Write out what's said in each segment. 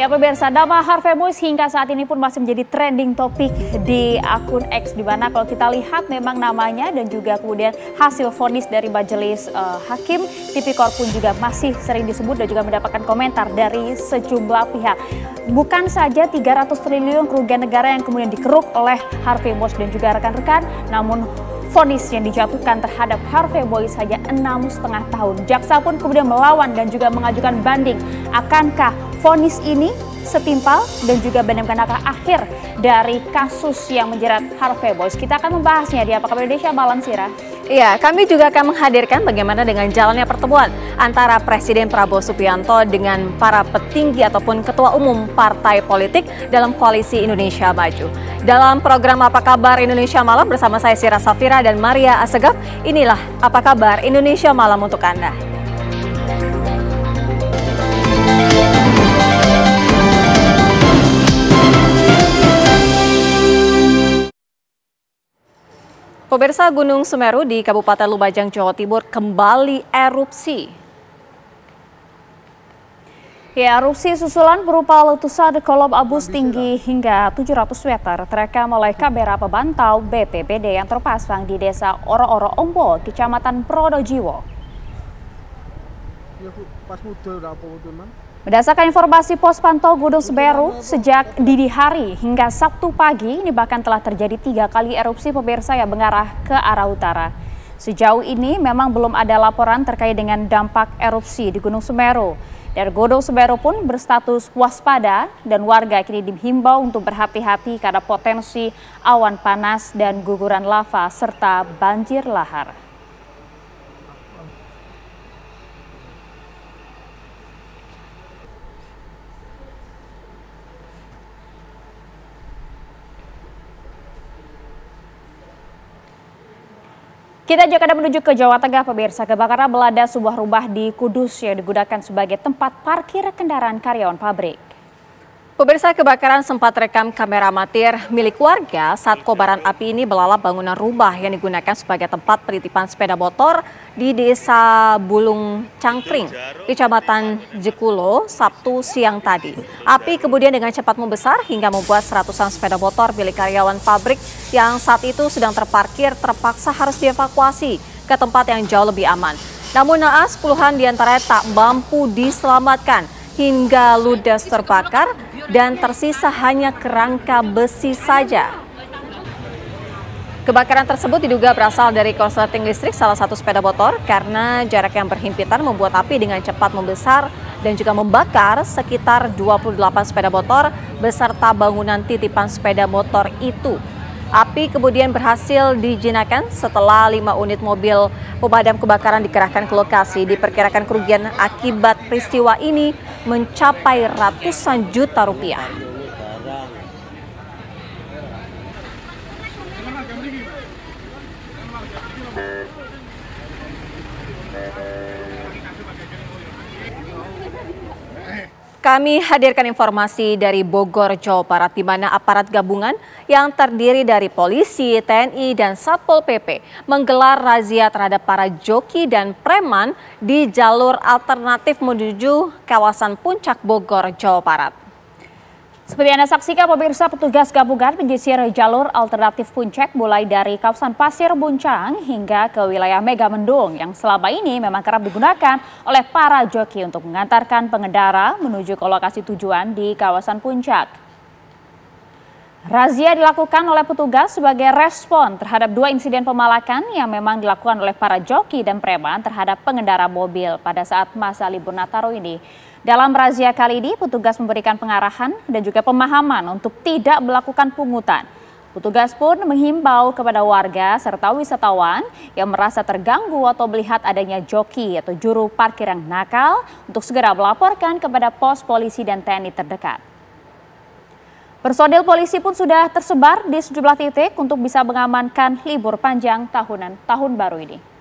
Ya pemirsa, nama Harvey Moise hingga saat ini pun masih menjadi trending topik di akun X, di mana kalau kita lihat memang namanya dan juga kemudian hasil vonis dari majelis hakim tipikor pun juga masih sering disebut dan juga mendapatkan komentar dari sejumlah pihak. Bukan saja 300 triliun kerugian negara yang kemudian dikeruk oleh Harvey Moise dan juga rekan-rekan, namun vonis yang dijatuhkan terhadap Harvey Moise saja 6,5 tahun. Jaksa pun kemudian melawan dan juga mengajukan banding. Akankah vonis ini setimpal dan juga benar-benar akhir dari kasus yang menjerat Harvey Moise? Kita akan membahasnya di Apa Kabar Indonesia malam, Sira. Iya, kami juga akan menghadirkan bagaimana dengan jalannya pertemuan antara Presiden Prabowo Subianto dengan para petinggi ataupun ketua umum partai politik dalam koalisi Indonesia Maju. Dalam program Apa Kabar Indonesia Malam bersama saya Sira Safira dan Maria Asegaf, inilah Apa Kabar Indonesia Malam untuk Anda. Pemirsa, Gunung Semeru di Kabupaten Lumajang, Jawa Timur kembali erupsi. Ya, erupsi susulan berupa letusan kolom abu setinggi hingga 700 meter terekam oleh kamera pemantau BPBD yang terpasang di Desa Oro-Oro Ombo, Kecamatan Pronojiwo. Berdasarkan informasi pos pantau Gunung Semeru, sejak dini hari hingga Sabtu pagi ini bahkan telah terjadi 3 kali erupsi pemirsa yang mengarah ke arah utara. Sejauh ini memang belum ada laporan terkait dengan dampak erupsi di Gunung Semeru. Dan Gunung Semeru pun berstatus waspada dan warga kini dihimbau untuk berhati-hati karena potensi awan panas dan guguran lava serta banjir lahar. Kita juga akan menuju ke Jawa Tengah, pemirsa. Kebakaran melanda sebuah rumah di Kudus yang digunakan sebagai tempat parkir kendaraan karyawan pabrik. Pemirsa, kebakaran sempat rekam kamera amatir milik warga saat kobaran api ini melalap bangunan rumah yang digunakan sebagai tempat penitipan sepeda motor di Desa Bulung Cangkring, Kecamatan Jekulo, Sabtu siang tadi. Api kemudian dengan cepat membesar hingga membuat seratusan sepeda motor milik karyawan pabrik yang saat itu sedang terparkir terpaksa harus dievakuasi ke tempat yang jauh lebih aman. Namun naas puluhan diantaranya tak mampu diselamatkan hingga ludes terbakar dan tersisa hanya kerangka besi saja. Kebakaran tersebut diduga berasal dari korsleting listrik salah satu sepeda motor karena jarak yang berhimpitan membuat api dengan cepat membesar dan juga membakar sekitar 28 sepeda motor beserta bangunan titipan sepeda motor itu. Api kemudian berhasil dijinakan setelah 5 unit mobil pemadam kebakaran dikerahkan ke lokasi. Diperkirakan kerugian akibat peristiwa ini mencapai ratusan juta rupiah. Kami hadirkan informasi dari Bogor, Jawa Barat, di mana aparat gabungan yang terdiri dari polisi, TNI, dan Satpol PP menggelar razia terhadap para joki dan preman di jalur alternatif menuju kawasan Puncak Bogor, Jawa Barat. Seperti Anda saksikan, pemirsa, petugas gabungan menyisir jalur alternatif Puncak mulai dari kawasan Pasir Buncang hingga ke wilayah Megamendung yang selama ini memang kerap digunakan oleh para joki untuk mengantarkan pengendara menuju ke lokasi tujuan di kawasan Puncak. Razia dilakukan oleh petugas sebagai respon terhadap 2 insiden pemalakan yang memang dilakukan oleh para joki dan preman terhadap pengendara mobil pada saat masa libur Nataru ini. Dalam razia kali ini, petugas memberikan pengarahan dan juga pemahaman untuk tidak melakukan pungutan. Petugas pun menghimbau kepada warga serta wisatawan yang merasa terganggu atau melihat adanya joki atau juru parkir yang nakal untuk segera melaporkan kepada pos polisi dan TNI terdekat. Personil polisi pun sudah tersebar di sejumlah titik untuk bisa mengamankan libur panjang tahun baru ini.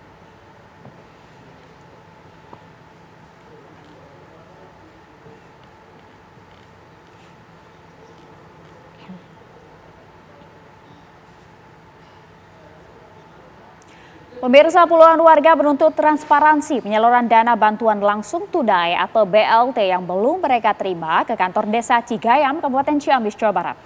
Pemirsa, puluhan warga menuntut transparansi penyaluran dana bantuan langsung tunai atau BLT yang belum mereka terima ke kantor Desa Cigayam, Kabupaten Ciamis, Jawa Barat.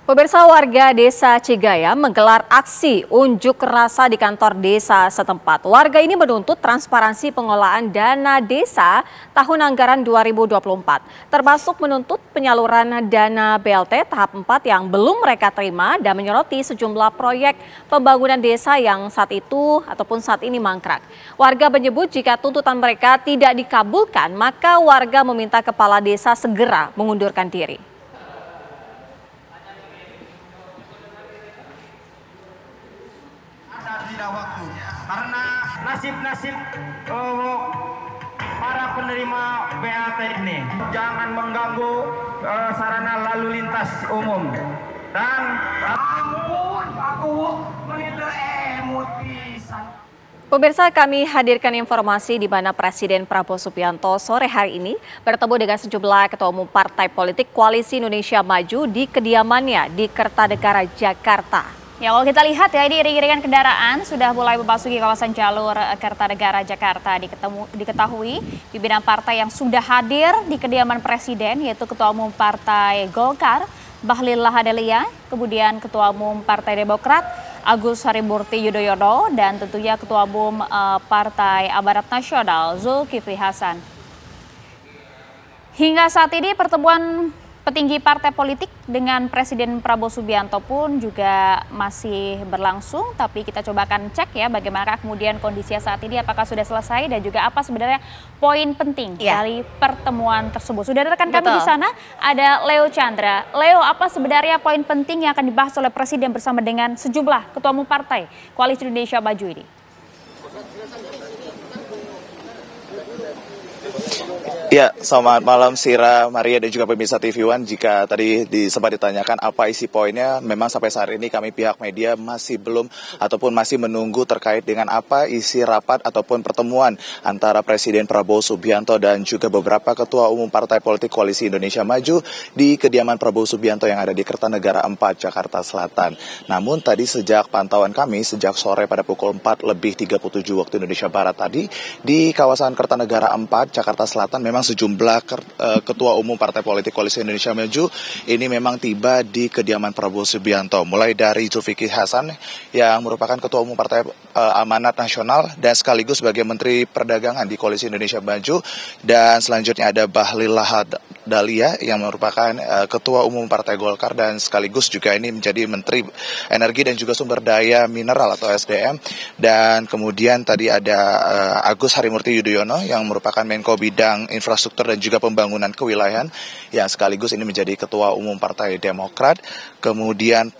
Pemirsa, warga Desa Cigayam menggelar aksi unjuk rasa di kantor desa setempat. Warga ini menuntut transparansi pengelolaan dana desa tahun anggaran 2024, termasuk menuntut penyaluran dana BLT tahap 4 yang belum mereka terima dan menyoroti sejumlah proyek pembangunan desa yang saat itu ataupun saat ini mangkrak. Warga menyebut jika tuntutan mereka tidak dikabulkan, maka warga meminta kepala desa segera mengundurkan diri. Tidak waktu karena nasib para penerima BLT ini jangan mengganggu sarana lalu lintas umum dan ampun aku menilai emosi. Pemirsa, kami hadirkan informasi di mana Presiden Prabowo Subianto sore hari ini bertemu dengan sejumlah ketua umum partai politik Koalisi Indonesia Maju di kediamannya di Kertanegara, Jakarta. Ya, kalau kita lihat ya, ini iring-iringan kendaraan sudah mulai memasuki kawasan jalur Kertanegara, Jakarta. Diketahui pimpinan partai yang sudah hadir di kediaman Presiden yaitu Ketua Umum Partai Golkar, Bahlil Lahadalia, kemudian Ketua Umum Partai Demokrat, Agus Harimurti Yudhoyono, dan tentunya Ketua Umum Partai Amanat Nasional, Zulkifli Hasan. Hingga saat ini pertemuan petinggi partai politik dengan Presiden Prabowo Subianto pun juga masih berlangsung, tapi kita coba akan cek ya bagaimana kemudian kondisinya saat ini, apakah sudah selesai dan juga apa sebenarnya poin penting dari pertemuan tersebut. Sudah ada rekan kami di sana, ada Leo Chandra. Leo, apa sebenarnya poin penting yang akan dibahas oleh Presiden bersama dengan sejumlah ketua umum partai Koalisi Indonesia Maju ini? Ya, selamat malam Sira, Maria, dan juga pemirsa TV One. Jika tadi sempat ditanyakan apa isi poinnya, memang sampai saat ini kami pihak media masih belum ataupun masih menunggu terkait dengan apa isi rapat ataupun pertemuan antara Presiden Prabowo Subianto dan juga beberapa ketua umum partai politik Koalisi Indonesia Maju di kediaman Prabowo Subianto yang ada di Kertanegara 4, Jakarta Selatan. Namun tadi sejak pantauan kami, sejak sore pada pukul 4:37 waktu Indonesia Barat tadi, di kawasan Kertanegara 4, Jakarta Selatan, memang sejumlah ketua umum partai politik Koalisi Indonesia Maju ini memang tiba di kediaman Prabowo Subianto. Mulai dari Zulkifli Hasan yang merupakan ketua umum partai Amanat Nasional dan sekaligus sebagai Menteri Perdagangan di Koalisi Indonesia Maju, dan selanjutnya ada Bahlil Lahadalia yang merupakan ketua umum partai Golkar dan sekaligus juga ini menjadi Menteri Energi dan juga Sumber Daya Mineral atau SDM, dan kemudian tadi ada Agus Harimurti Yudhoyono yang merupakan Menko Bidang Infrastruktur dan juga Pembangunan Kewilayahan yang sekaligus ini menjadi Ketua Umum Partai Demokrat. Kemudian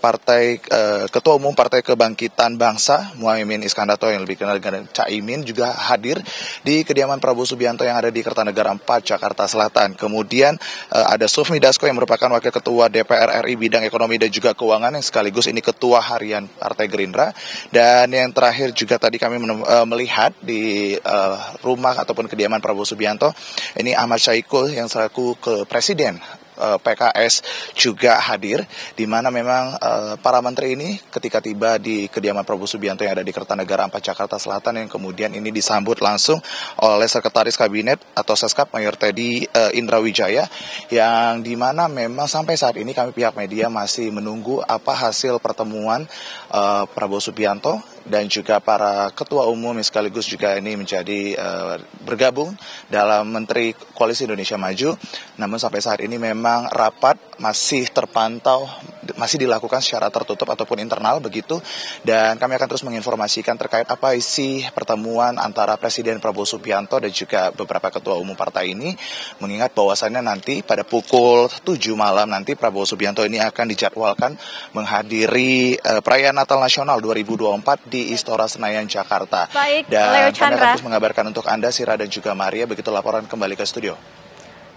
Ketua Umum Partai Kebangkitan Bangsa Muhaimin Iskandar yang lebih kenal dengan Caimin juga hadir di kediaman Prabowo Subianto yang ada di Kertanegara 4, Jakarta Selatan. Kemudian ada Sufmi Dasko yang merupakan Wakil Ketua DPR RI Bidang Ekonomi dan juga Keuangan yang sekaligus ini Ketua Harian Partai Gerindra. Dan yang terakhir juga tadi kami melihat di rumah ataupun kediaman Prabowo Subianto ini Ahmad Syaikul yang selaku Presiden PKS juga hadir, di mana memang para menteri ini ketika tiba di kediaman Prabowo Subianto yang ada di Kertanegara 4, Jakarta Selatan, yang kemudian ini disambut langsung oleh Sekretaris Kabinet atau Seskap Mayor Teddy Indrawijaya, yang di mana memang sampai saat ini kami pihak media masih menunggu apa hasil pertemuan Prabowo Subianto dan juga para ketua umum sekaligus juga ini menjadi bergabung dalam Menteri Koalisi Indonesia Maju. Namun sampai saat ini memang rapat masih terpantau, masih dilakukan secara tertutup ataupun internal begitu, dan kami akan terus menginformasikan terkait apa isi pertemuan antara Presiden Prabowo Subianto dan juga beberapa ketua umum partai ini, mengingat bahwasannya nanti pada pukul 7 malam nanti Prabowo Subianto ini akan dijadwalkan menghadiri perayaan Natal Nasional 2024 di Istora Senayan, Jakarta. Baik, dan Leo kami Chandra akan terus mengabarkan untuk Anda, Sira dan juga Maria, begitu laporan kembali ke studio.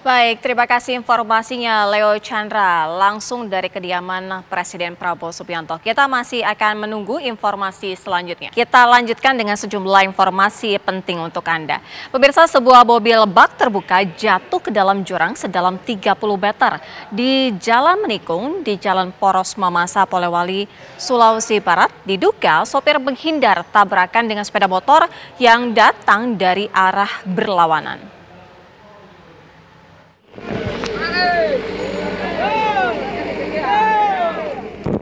Baik, terima kasih informasinya Leo Chandra langsung dari kediaman Presiden Prabowo Subianto. Kita masih akan menunggu informasi selanjutnya. Kita lanjutkan dengan sejumlah informasi penting untuk Anda. Pemirsa, sebuah mobil bak terbuka jatuh ke dalam jurang sedalam 30 meter di Jalan Menikung di Jalan Poros Mamasa, Polewali, Sulawesi Barat. Diduga sopir menghindar tabrakan dengan sepeda motor yang datang dari arah berlawanan.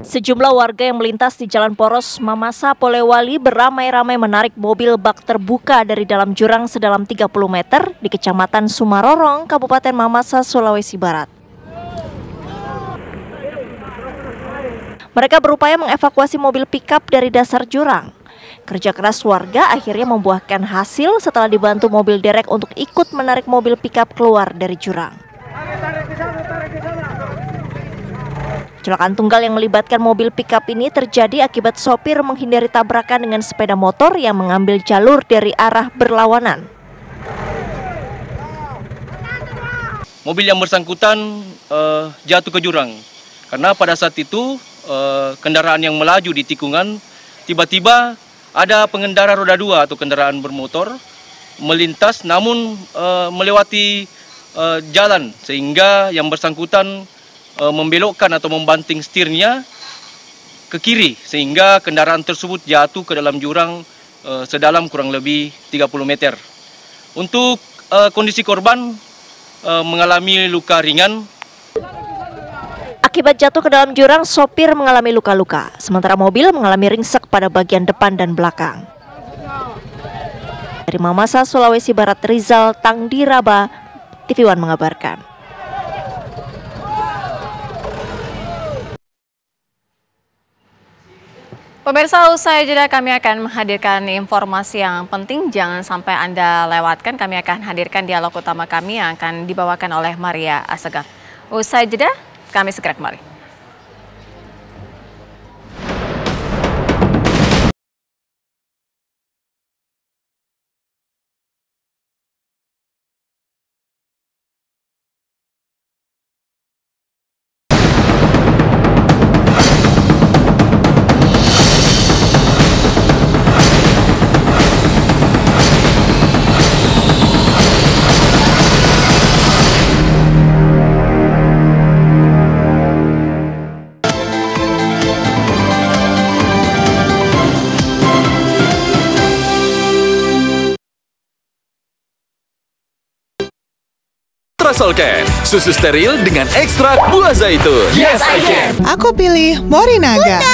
Sejumlah warga yang melintas di Jalan Poros Mamasa, Polewali beramai-ramai menarik mobil bak terbuka dari dalam jurang sedalam 30 meter di Kecamatan Sumarorong, Kabupaten Mamasa, Sulawesi Barat. Mereka berupaya mengevakuasi mobil pickup dari dasar jurang. Kerja keras warga akhirnya membuahkan hasil setelah dibantu mobil derek untuk ikut menarik mobil pickup keluar dari jurang. Kecelakaan tunggal yang melibatkan mobil pickup ini terjadi akibat sopir menghindari tabrakan dengan sepeda motor yang mengambil jalur dari arah berlawanan. Mobil yang bersangkutan jatuh ke jurang karena pada saat itu kendaraan yang melaju di tikungan tiba-tiba ada pengendara roda 2 atau kendaraan bermotor melintas namun melewati jalan sehingga yang bersangkutan membelokkan atau membanting setirnya ke kiri sehingga kendaraan tersebut jatuh ke dalam jurang sedalam kurang lebih 30 meter. Untuk kondisi korban mengalami luka ringan. Akibat jatuh ke dalam jurang, sopir mengalami luka-luka, sementara mobil mengalami ringsek pada bagian depan dan belakang. Dari Mamasa, Sulawesi Barat, Rizal Tangdiraba, TV One mengabarkan. Pemirsa, usai jeda kami akan menghadirkan informasi yang penting, jangan sampai Anda lewatkan. Kami akan hadirkan dialog utama kami yang akan dibawakan oleh Maria Asegaf. Usai jeda, kami segera kembali. Intrasolken, susu steril dengan ekstrak buah zaitun. Yes, I can. Aku pilih Morinaga.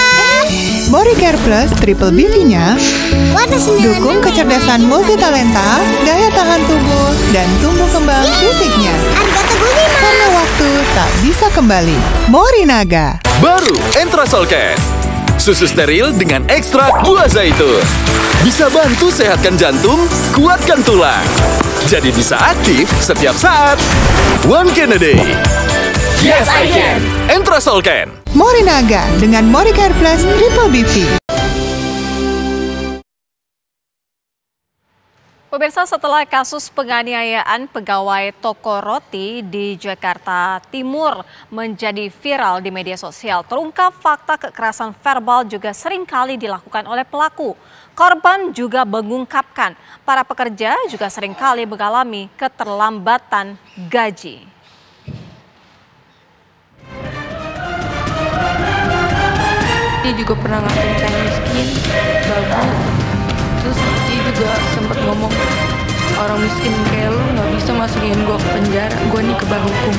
Moricare Plus Triple BV-nya dukung kecerdasan multitalenta, daya tahan tubuh, dan tumbuh kembang fisiknya. Karena waktu tak bisa kembali. Morinaga. Baru Intrasolken, susu steril dengan ekstrak buah zaitun. Bisa bantu sehatkan jantung, kuatkan tulang. Jadi bisa aktif setiap saat. One can a day. Yes, I can. Intrasolken. Morinaga dengan Moricare Plus Triple BV. Pemirsa, setelah kasus penganiayaan pegawai toko roti di Jakarta Timur menjadi viral di media sosial, terungkap fakta kekerasan verbal juga seringkali dilakukan oleh pelaku. Korban juga mengungkapkan para pekerja juga seringkali mengalami keterlambatan gaji. Dia juga pernah ngatain saya miskin, babu. Terus dia juga sempat ngomong, orang miskin kayak lu gak bisa masukin gue ke penjara, gue nih kebal hukum.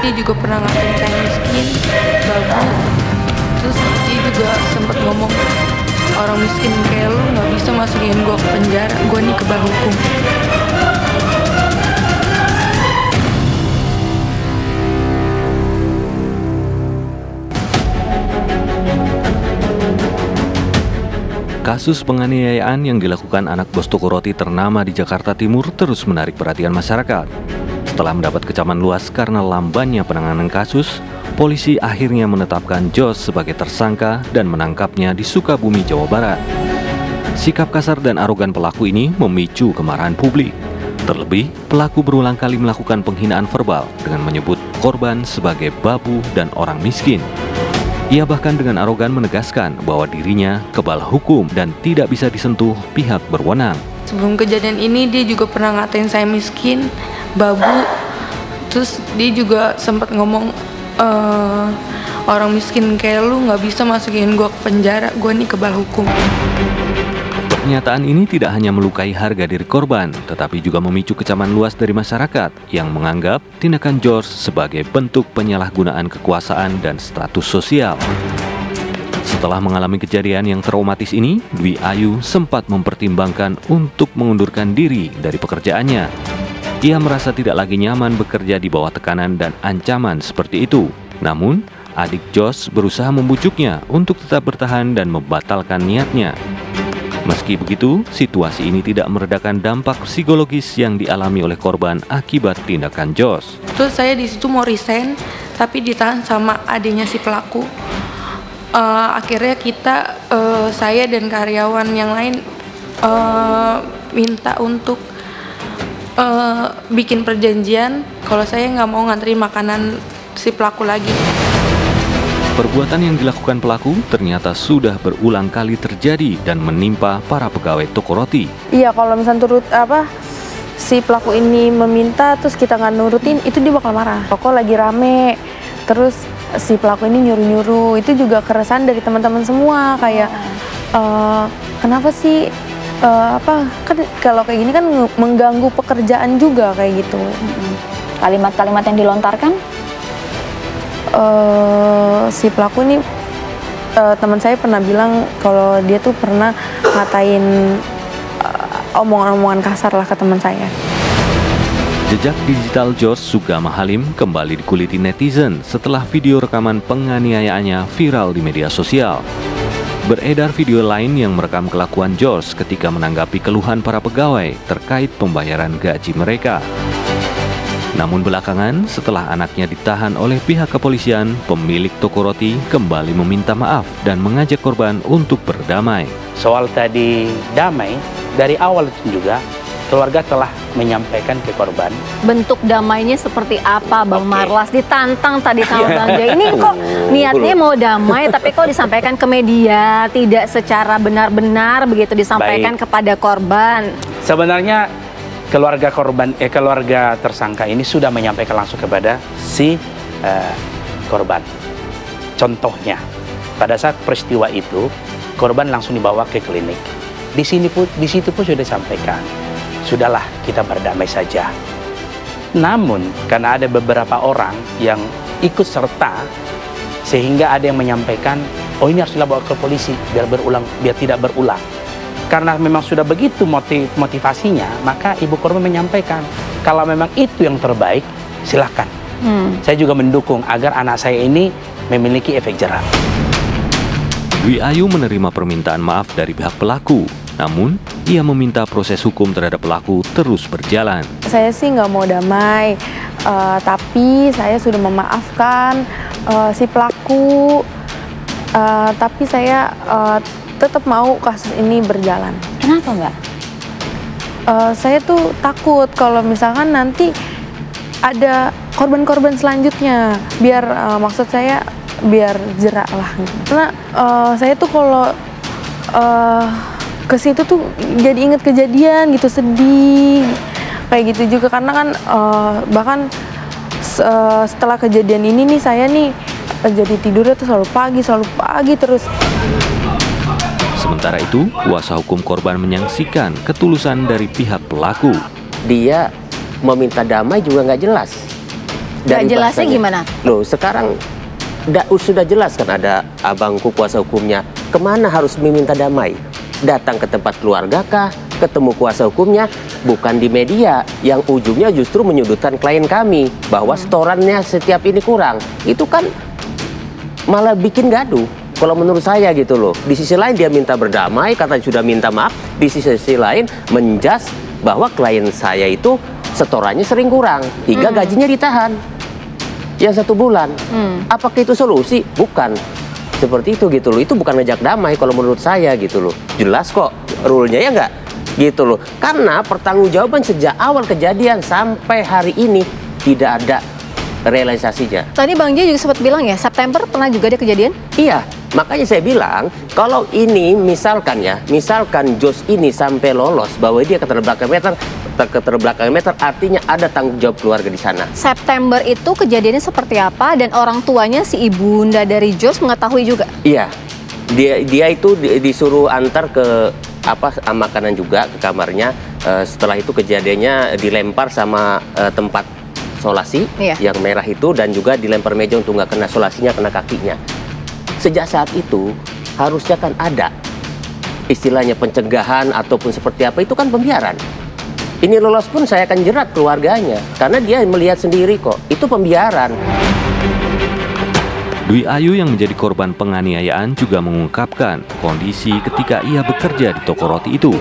Dia juga pernah ngatain saya miskin, babu. Terus dia juga sempat ngomong, orang miskin kayak lu gak bisa masukin gue ke penjara, gue nih kebal hukum. Kasus penganiayaan yang dilakukan anak bos toko roti ternama di Jakarta Timur terus menarik perhatian masyarakat. Setelah mendapat kecaman luas karena lambannya penanganan kasus, polisi akhirnya menetapkan Jos sebagai tersangka dan menangkapnya di Sukabumi, Jawa Barat. Sikap kasar dan arogan pelaku ini memicu kemarahan publik. Terlebih, pelaku berulang kali melakukan penghinaan verbal dengan menyebut korban sebagai babu dan orang miskin. Ia bahkan dengan arogan menegaskan bahwa dirinya kebal hukum dan tidak bisa disentuh pihak berwenang. Sebelum kejadian ini dia juga pernah ngatain saya miskin, babu. Terus dia juga sempat ngomong, orang miskin kayak lu nggak bisa masukin gua ke penjara, gua nih kebal hukum. Pernyataan ini tidak hanya melukai harga diri korban, tetapi juga memicu kecaman luas dari masyarakat yang menganggap tindakan George sebagai bentuk penyalahgunaan kekuasaan dan status sosial. Setelah mengalami kejadian yang traumatis ini, Dwi Ayu sempat mempertimbangkan untuk mengundurkan diri dari pekerjaannya. Ia merasa tidak lagi nyaman bekerja di bawah tekanan dan ancaman seperti itu. Namun, adik Jos berusaha membujuknya untuk tetap bertahan dan membatalkan niatnya. Meski begitu, situasi ini tidak meredakan dampak psikologis yang dialami oleh korban akibat tindakan Jos. Terus saya di situ mau resign, tapi ditahan sama adiknya si pelaku. Akhirnya saya dan karyawan yang lain minta untuk bikin perjanjian kalau saya nggak mau nganterin makanan si pelaku lagi. Perbuatan yang dilakukan pelaku ternyata sudah berulang kali terjadi dan menimpa para pegawai toko roti. Iya, kalau misalnya si pelaku ini meminta terus kita nggak nurutin, itu dia bakal marah. Toko lagi rame, terus si pelaku ini nyuruh-nyuruh, itu juga keresahan dari teman-teman semua kayak kenapa sih kan kalau kayak gini kan mengganggu pekerjaan juga kayak gitu. Kalimat-kalimat yang dilontarkan? Si pelaku ini teman saya pernah bilang kalau dia tuh pernah ngatain omongan-omongan kasar lah ke teman saya. Jejak digital George Sugama Halim kembali dikuliti netizen setelah video rekaman penganiayaannya viral di media sosial. Beredar video lain yang merekam kelakuan George ketika menanggapi keluhan para pegawai terkait pembayaran gaji mereka. Namun belakangan, setelah anaknya ditahan oleh pihak kepolisian, pemilik toko roti kembali meminta maaf dan mengajak korban untuk berdamai. Soal tadi damai, dari awal juga keluarga telah menyampaikan ke korban. Bentuk damainya seperti apa, Bang Marlas? Ditantang tadi sama Bang Jai. Ini kok niatnya mau damai, tapi kok disampaikan ke media, tidak secara benar-benar begitu disampaikan kepada korban. Sebenarnya keluarga tersangka ini sudah menyampaikan langsung kepada si korban. Contohnya, pada saat peristiwa itu, korban langsung dibawa ke klinik. Di situ pun sudah disampaikan, sudahlah kita berdamai saja. Namun, karena ada beberapa orang yang ikut serta, sehingga ada yang menyampaikan, oh ini harus dibawa ke polisi biar tidak berulang. Karena memang sudah begitu motivasinya, maka ibu korban menyampaikan, kalau memang itu yang terbaik, silahkan. Saya juga mendukung agar anak saya ini memiliki efek jerah. Dwi Ayu menerima permintaan maaf dari pihak pelaku, namun ia meminta proses hukum terhadap pelaku terus berjalan. Saya sih nggak mau damai, tapi saya sudah memaafkan si pelaku, tapi saya tetap mau kasus ini berjalan. Kenapa Mbak? Saya tuh takut kalau misalkan nanti ada korban-korban selanjutnya, biar maksud saya biar jerak lah. Karena saya tuh kalau ke situ tuh jadi inget kejadian gitu, sedih kayak gitu juga, karena kan bahkan setelah kejadian ini nih saya nih jadi tidurnya tuh selalu pagi terus. Sementara itu, kuasa hukum korban menyaksikan ketulusan dari pihak pelaku. Dia meminta damai juga nggak jelas. Nggak jelasnya gimana? Loh, sekarang sudah jelas kan ada abangku kuasa hukumnya. Kemana harus meminta damai? Datang ke tempat keluarga kah? Ketemu kuasa hukumnya? Bukan di media, yang ujungnya justru menyudutkan klien kami. Bahwa setorannya setiap ini kurang. Itu kan malah bikin gaduh. Kalau menurut saya gitu loh. Di sisi lain dia minta berdamai, kata sudah minta maaf. Di sisi lain menjas bahwa klien saya itu setorannya sering kurang, hingga gajinya ditahan yang 1 bulan. Apakah itu solusi? Bukan. Seperti itu gitu loh. Itu bukan ngejak damai kalau menurut saya gitu loh. Jelas kok rule-nya, ya nggak? Gitu loh. Karena pertanggungjawaban sejak awal kejadian sampai hari ini tidak ada realisasinya. Tadi Bang J juga sempat bilang ya, September pernah juga ada kejadian? Iya, makanya saya bilang kalau ini misalkan Jos ini sampai lolos bahwa dia keterbelakangan meter, artinya ada tanggung jawab keluarga di sana. September itu kejadiannya seperti apa dan orang tuanya si ibunda dari Jos mengetahui juga? Iya, dia itu disuruh antar ke makanan juga ke kamarnya. Setelah itu kejadiannya dilempar sama tempat solasi yang merah itu, dan juga dilempar meja untuk nggak kena solasinya, kena kakinya. Sejak saat itu harusnya kan ada istilahnya pencegahan ataupun seperti apa, itu kan pembiaran. Ini lolos pun saya akan jerat keluarganya karena dia melihat sendiri kok itu pembiaran. Dwi Ayu yang menjadi korban penganiayaan juga mengungkapkan kondisi ketika ia bekerja di toko roti itu.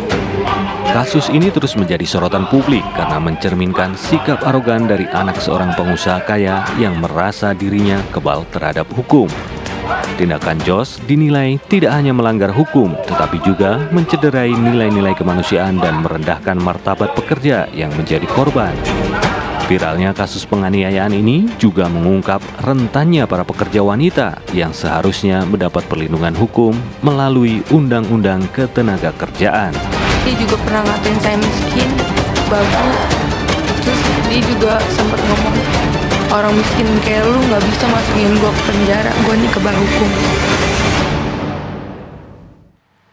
Kasus ini terus menjadi sorotan publik karena mencerminkan sikap arogan dari anak seorang pengusaha kaya yang merasa dirinya kebal terhadap hukum. Tindakan Jos dinilai tidak hanya melanggar hukum, tetapi juga mencederai nilai-nilai kemanusiaan dan merendahkan martabat pekerja yang menjadi korban. Viralnya kasus penganiayaan ini juga mengungkap rentannya para pekerja wanita yang seharusnya mendapat perlindungan hukum melalui Undang-Undang Ketenagakerjaan. Dia juga pernah ngatain saya miskin, babu. Terus dia juga sempat ngomong, orang miskin kayak lu nggak bisa masukin gua ke penjara, gua nih kebal hukum.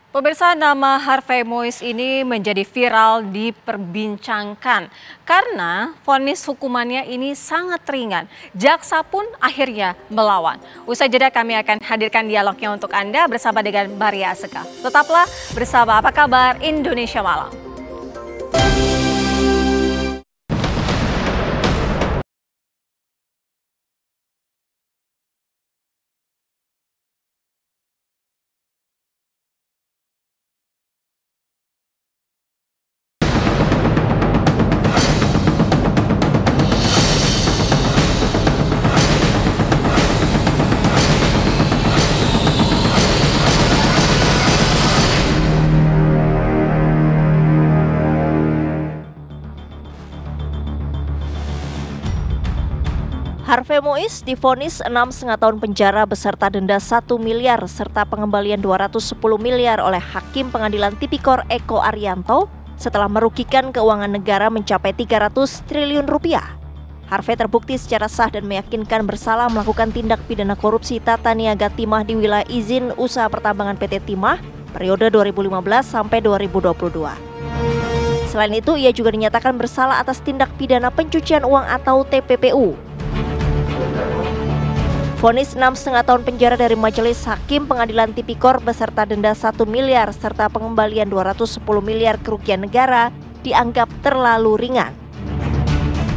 Pemirsa, nama Harvey Moise ini menjadi viral diperbincangkan karena vonis hukumannya ini sangat ringan. Jaksa pun akhirnya melawan. Usai jeda kami akan hadirkan dialognya untuk Anda bersama dengan Maria Aseka. Tetaplah bersama Apa Kabar Indonesia Malam. Harvey Moise divonis 6,5 tahun penjara beserta denda 1 miliar serta pengembalian 210 miliar oleh Hakim Pengadilan Tipikor Eko Arianto setelah merugikan keuangan negara mencapai 300 triliun rupiah. Harvey terbukti secara sah dan meyakinkan bersalah melakukan tindak pidana korupsi tata niaga timah di wilayah izin usaha pertambangan PT Timah periode 2015 sampai 2022. Selain itu, ia juga dinyatakan bersalah atas tindak pidana pencucian uang atau TPPU. Vonis 6,5 tahun penjara dari Majelis Hakim Pengadilan Tipikor beserta denda 1 miliar serta pengembalian 210 miliar kerugian negara dianggap terlalu ringan.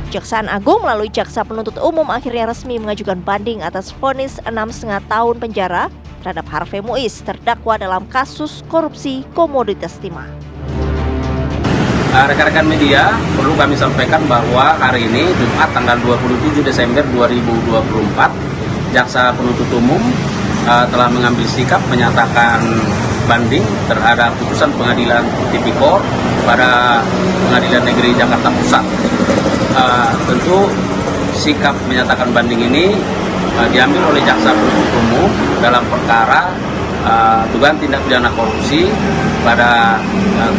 Kejaksaan Agung melalui Jaksa Penuntut Umum akhirnya resmi mengajukan banding atas vonis 6,5 tahun penjara terhadap Harvey Moise terdakwa dalam kasus korupsi komoditas timah. Rekan-rekan media, perlu kami sampaikan bahwa hari ini Jumat tanggal 27 Desember 2024 Jaksa Penuntut Umum telah mengambil sikap menyatakan banding terhadap putusan Pengadilan Tipikor pada Pengadilan Negeri Jakarta Pusat. Tentu sikap menyatakan banding ini diambil oleh Jaksa Penuntut Umum dalam perkara dugaan tindak pidana korupsi pada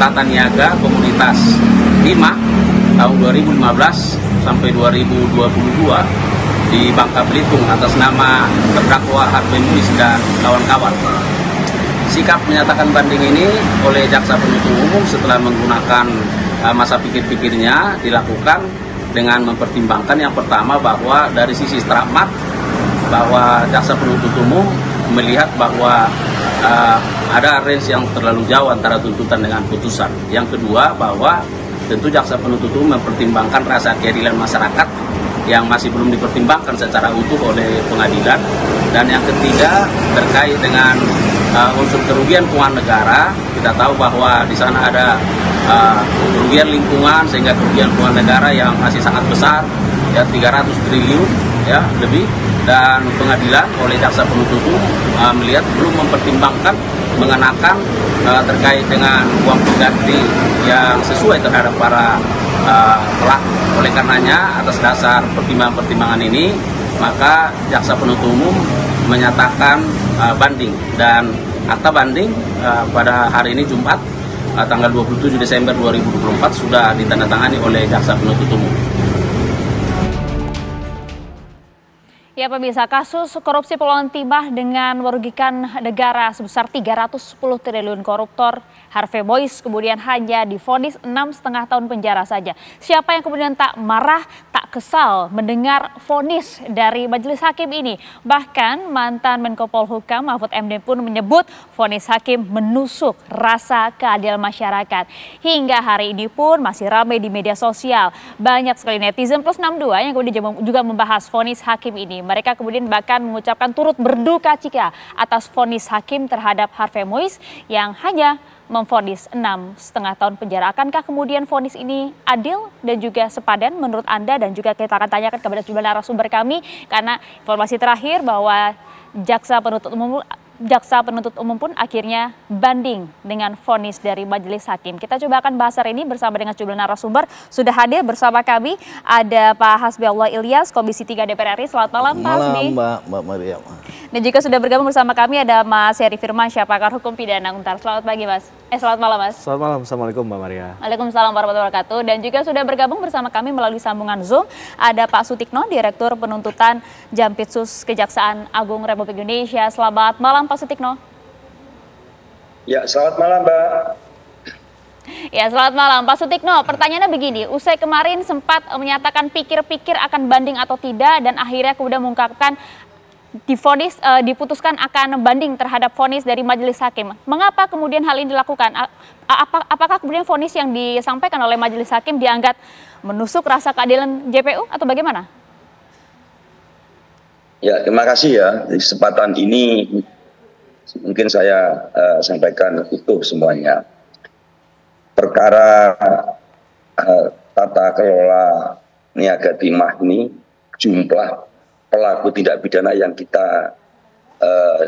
tata niaga komunitas Timah tahun 2015 sampai 2022 di Bangka Belitung atas nama terdakwa Harvey Moise dan kawan-kawan. Sikap menyatakan banding ini oleh Jaksa Penuntut Umum setelah menggunakan masa pikir-pikirnya dilakukan dengan mempertimbangkan yang pertama bahwa dari sisi stramat bahwa Jaksa Penuntut Umum melihat bahwa ada range yang terlalu jauh antara tuntutan dengan putusan. Yang kedua bahwa tentu Jaksa Penuntut Umum mempertimbangkan rasa keadilan masyarakat yang masih belum dipertimbangkan secara utuh oleh pengadilan Dan yang ketiga terkait dengan unsur kerugian keuangan negara. Kita tahu bahwa di sana ada kerugian lingkungan sehingga kerugian keuangan negara yang masih sangat besar, ya 300 triliun ya lebih. Dan pengadilan oleh jaksa penuntut umum melihat belum mempertimbangkan mengenakan terkait dengan uang pengganti yang sesuai terhadap para pelaku. Oleh karenanya atas dasar pertimbangan-pertimbangan ini maka jaksa penuntut umum menyatakan banding, dan akta banding pada hari ini Jumat tanggal 27 Desember 2024 sudah ditandatangani oleh jaksa penuntut umum. Ya pemirsa, kasus korupsi Peluang Timah dengan merugikan negara sebesar 310 triliun koruptor Harvey Boyce kemudian hanya divonis 6,5 tahun penjara saja. Siapa yang kemudian tak marah, tak kesal mendengar vonis dari majelis hakim ini? Bahkan mantan Menko Polhukam Mahfud MD pun menyebut vonis hakim menusuk rasa keadilan masyarakat. Hingga hari ini pun masih ramai di media sosial. Banyak sekali netizen plus 62 yang kemudian juga membahas vonis hakim ini. Mereka kemudian bahkan mengucapkan turut berduka cita atas vonis hakim terhadap Harvey Boyce yang hanya memvonis 6,5 tahun penjara. Akankah kemudian vonis ini adil dan juga sepadan menurut Anda? Dan juga kita akan tanyakan kepada sejumlah narasumber kami, karena informasi terakhir bahwa jaksa penuntut umum pun akhirnya banding dengan vonis dari majelis hakim. Kita coba akan bahas hari ini bersama dengan sejumlah narasumber. Sudah hadir bersama kami ada Pak Hasbiallah Ilyas, Komisi 3 DPR RI. Selamat malam Pak Hasbi. Mbak Maria. Dan juga sudah bergabung bersama kami ada Mas Heri Firmansyah, pakar hukum pidana Untar. Selamat pagi Mas. Selamat malam Mas. Selamat malam. Assalamualaikum Mbak Maria. Waalaikumsalam warahmatullahi wabarakatuh. Dan juga sudah bergabung bersama kami melalui sambungan Zoom ada Pak Sutikno, Direktur Penuntutan Jampitsus Kejaksaan Agung Republik Indonesia. Selamat malam Pak Sutikno. Ya, selamat malam Mbak. Ya, selamat malam Pak Sutikno. Pertanyaannya begini, usai kemarin sempat menyatakan pikir-pikir akan banding atau tidak dan akhirnya kemudian mengungkapkan diputuskan akan banding terhadap vonis dari majelis hakim. Mengapa kemudian hal ini dilakukan? Apakah kemudian vonis yang disampaikan oleh majelis hakim dianggap menusuk rasa keadilan JPU atau bagaimana? Ya, terima kasih ya. Di kesempatan ini mungkin saya sampaikan utuh semuanya. Perkara tata kelola niaga timah ini, jumlah pelaku tindak pidana yang kita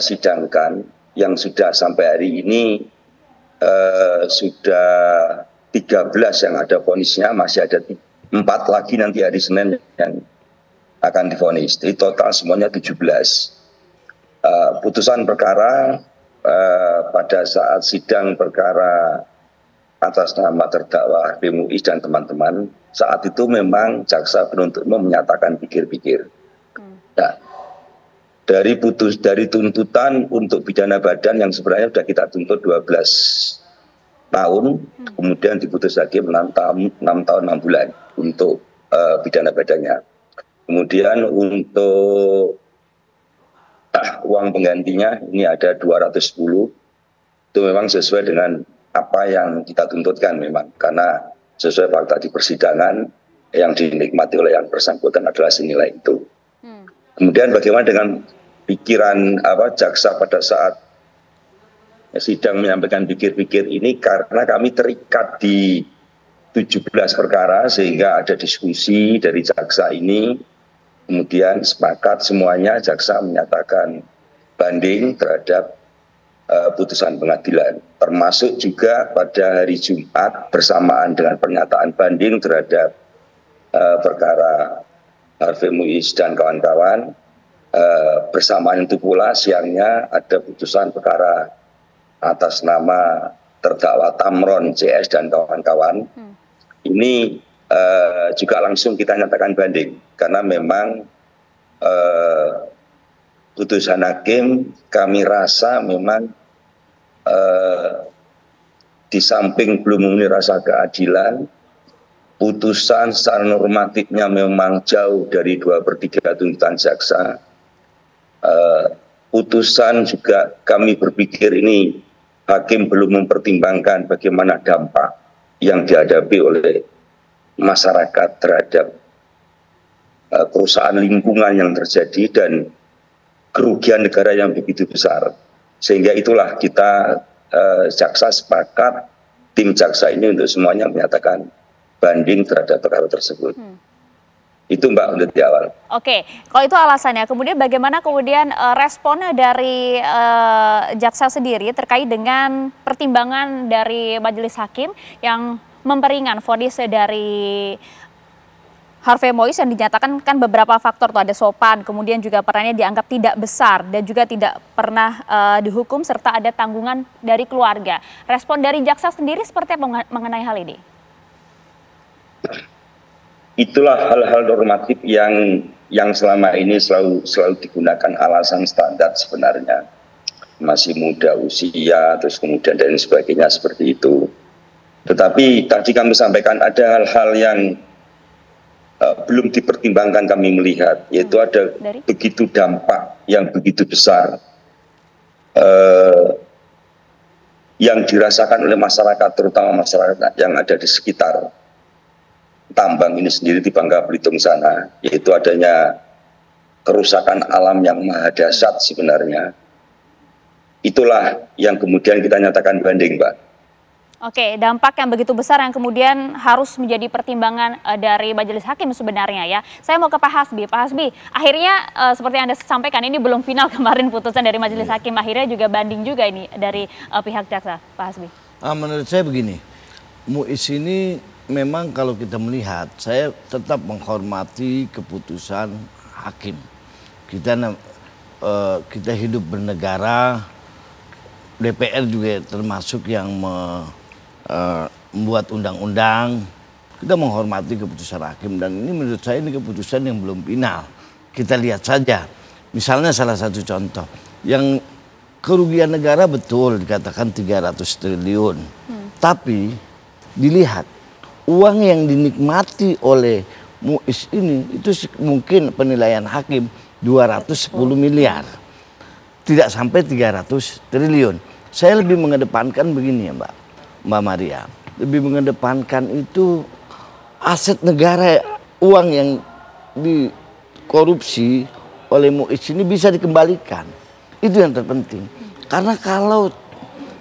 sidangkan yang sudah sampai hari ini sudah 13 yang ada vonisnya, masih ada 4 lagi nanti hari Senin yang akan divonis. Jadi total semuanya 17. Putusan perkara pada saat sidang perkara atas nama terdakwa Harvey Boyce dan teman-teman, saat itu memang jaksa penuntut umum menyatakan pikir-pikir. Nah, dari tuntutan untuk pidana badan yang sebenarnya sudah kita tuntut 12 tahun, kemudian diputus hakim 6 tahun 6 bulan untuk pidana badannya. Kemudian untuk uang penggantinya ini ada 210, itu memang sesuai dengan apa yang kita tuntutkan memang, karena sesuai fakta di persidangan yang dinikmati oleh yang bersangkutan adalah senilai itu. Kemudian bagaimana dengan pikiran jaksa pada saat sidang menyampaikan pikir-pikir ini, karena kami terikat di 17 perkara sehingga ada diskusi dari jaksa ini, kemudian sepakat semuanya jaksa menyatakan banding terhadap putusan pengadilan, termasuk juga pada hari Jumat bersamaan dengan pernyataan banding terhadap perkara Harvey Boyce dan kawan-kawan, bersamaan itu pula siangnya ada putusan perkara atas nama terdakwa Tamron CS dan kawan-kawan. Ini juga langsung kita nyatakan banding karena memang putusan hakim kami rasa memang di samping belum memenuhi rasa keadilan, putusan secara normatifnya memang jauh dari 2/3 tuntutan jaksa. Putusan juga kami berpikir ini hakim belum mempertimbangkan bagaimana dampak yang dihadapi oleh masyarakat terhadap kerusakan lingkungan yang terjadi, dan kerugian negara yang begitu besar. Sehingga itulah kita jaksa sepakat, tim jaksa ini untuk semuanya menyatakan banding terhadap perkara tersebut. Itu Mbak untuk di awal. Oke, kalau itu alasannya, kemudian bagaimana kemudian responnya dari jaksa sendiri terkait dengan pertimbangan dari majelis hakim yang memperingan vonis dari Harvey Moise yang dinyatakan kan beberapa faktor tuh, ada sopan, kemudian juga perannya dianggap tidak besar dan juga tidak pernah dihukum serta ada tanggungan dari keluarga. Respon dari jaksa sendiri seperti apa mengenai hal ini? Itulah hal-hal normatif yang selama ini selalu digunakan alasan standar sebenarnya. Masih muda usia, terus kemudian dan sebagainya seperti itu. Tetapi tadi kami sampaikan ada hal-hal yang belum dipertimbangkan kami melihat, yaitu ada begitu dampak yang begitu besar yang dirasakan oleh masyarakat, terutama masyarakat yang ada di sekitar tambang ini sendiri di Bangka Belitung sana, yaitu adanya kerusakan alam yang maha dahsyat sebenarnya. Itulah yang kemudian kita nyatakan banding, Mbak. Oke, dampak yang begitu besar yang kemudian harus menjadi pertimbangan dari majelis hakim sebenarnya ya. Saya mau ke Pak Hasbi. Pak Hasbi, akhirnya seperti yang Anda sampaikan ini belum final kemarin putusan dari majelis hakim, akhirnya juga banding juga ini dari pihak jaksa, Pak Hasbi. Menurut saya begini, Muiz ini memang kalau kita melihat, saya tetap menghormati keputusan hakim. Kita hidup bernegara, DPR juga termasuk yang membuat undang-undang. Kita menghormati keputusan hakim dan ini menurut saya ini keputusan yang belum final. Kita lihat saja, misalnya salah satu contoh, yang kerugian negara betul dikatakan 300 triliun. Tapi dilihat uang yang dinikmati oleh Muiz ini itu mungkin penilaian hakim 210 miliar. Tidak sampai 300 triliun. Saya lebih mengedepankan begini ya Mbak Maria. Lebih mengedepankan itu aset negara, uang yang dikorupsi oleh Muiz ini bisa dikembalikan. Itu yang terpenting. Karena kalau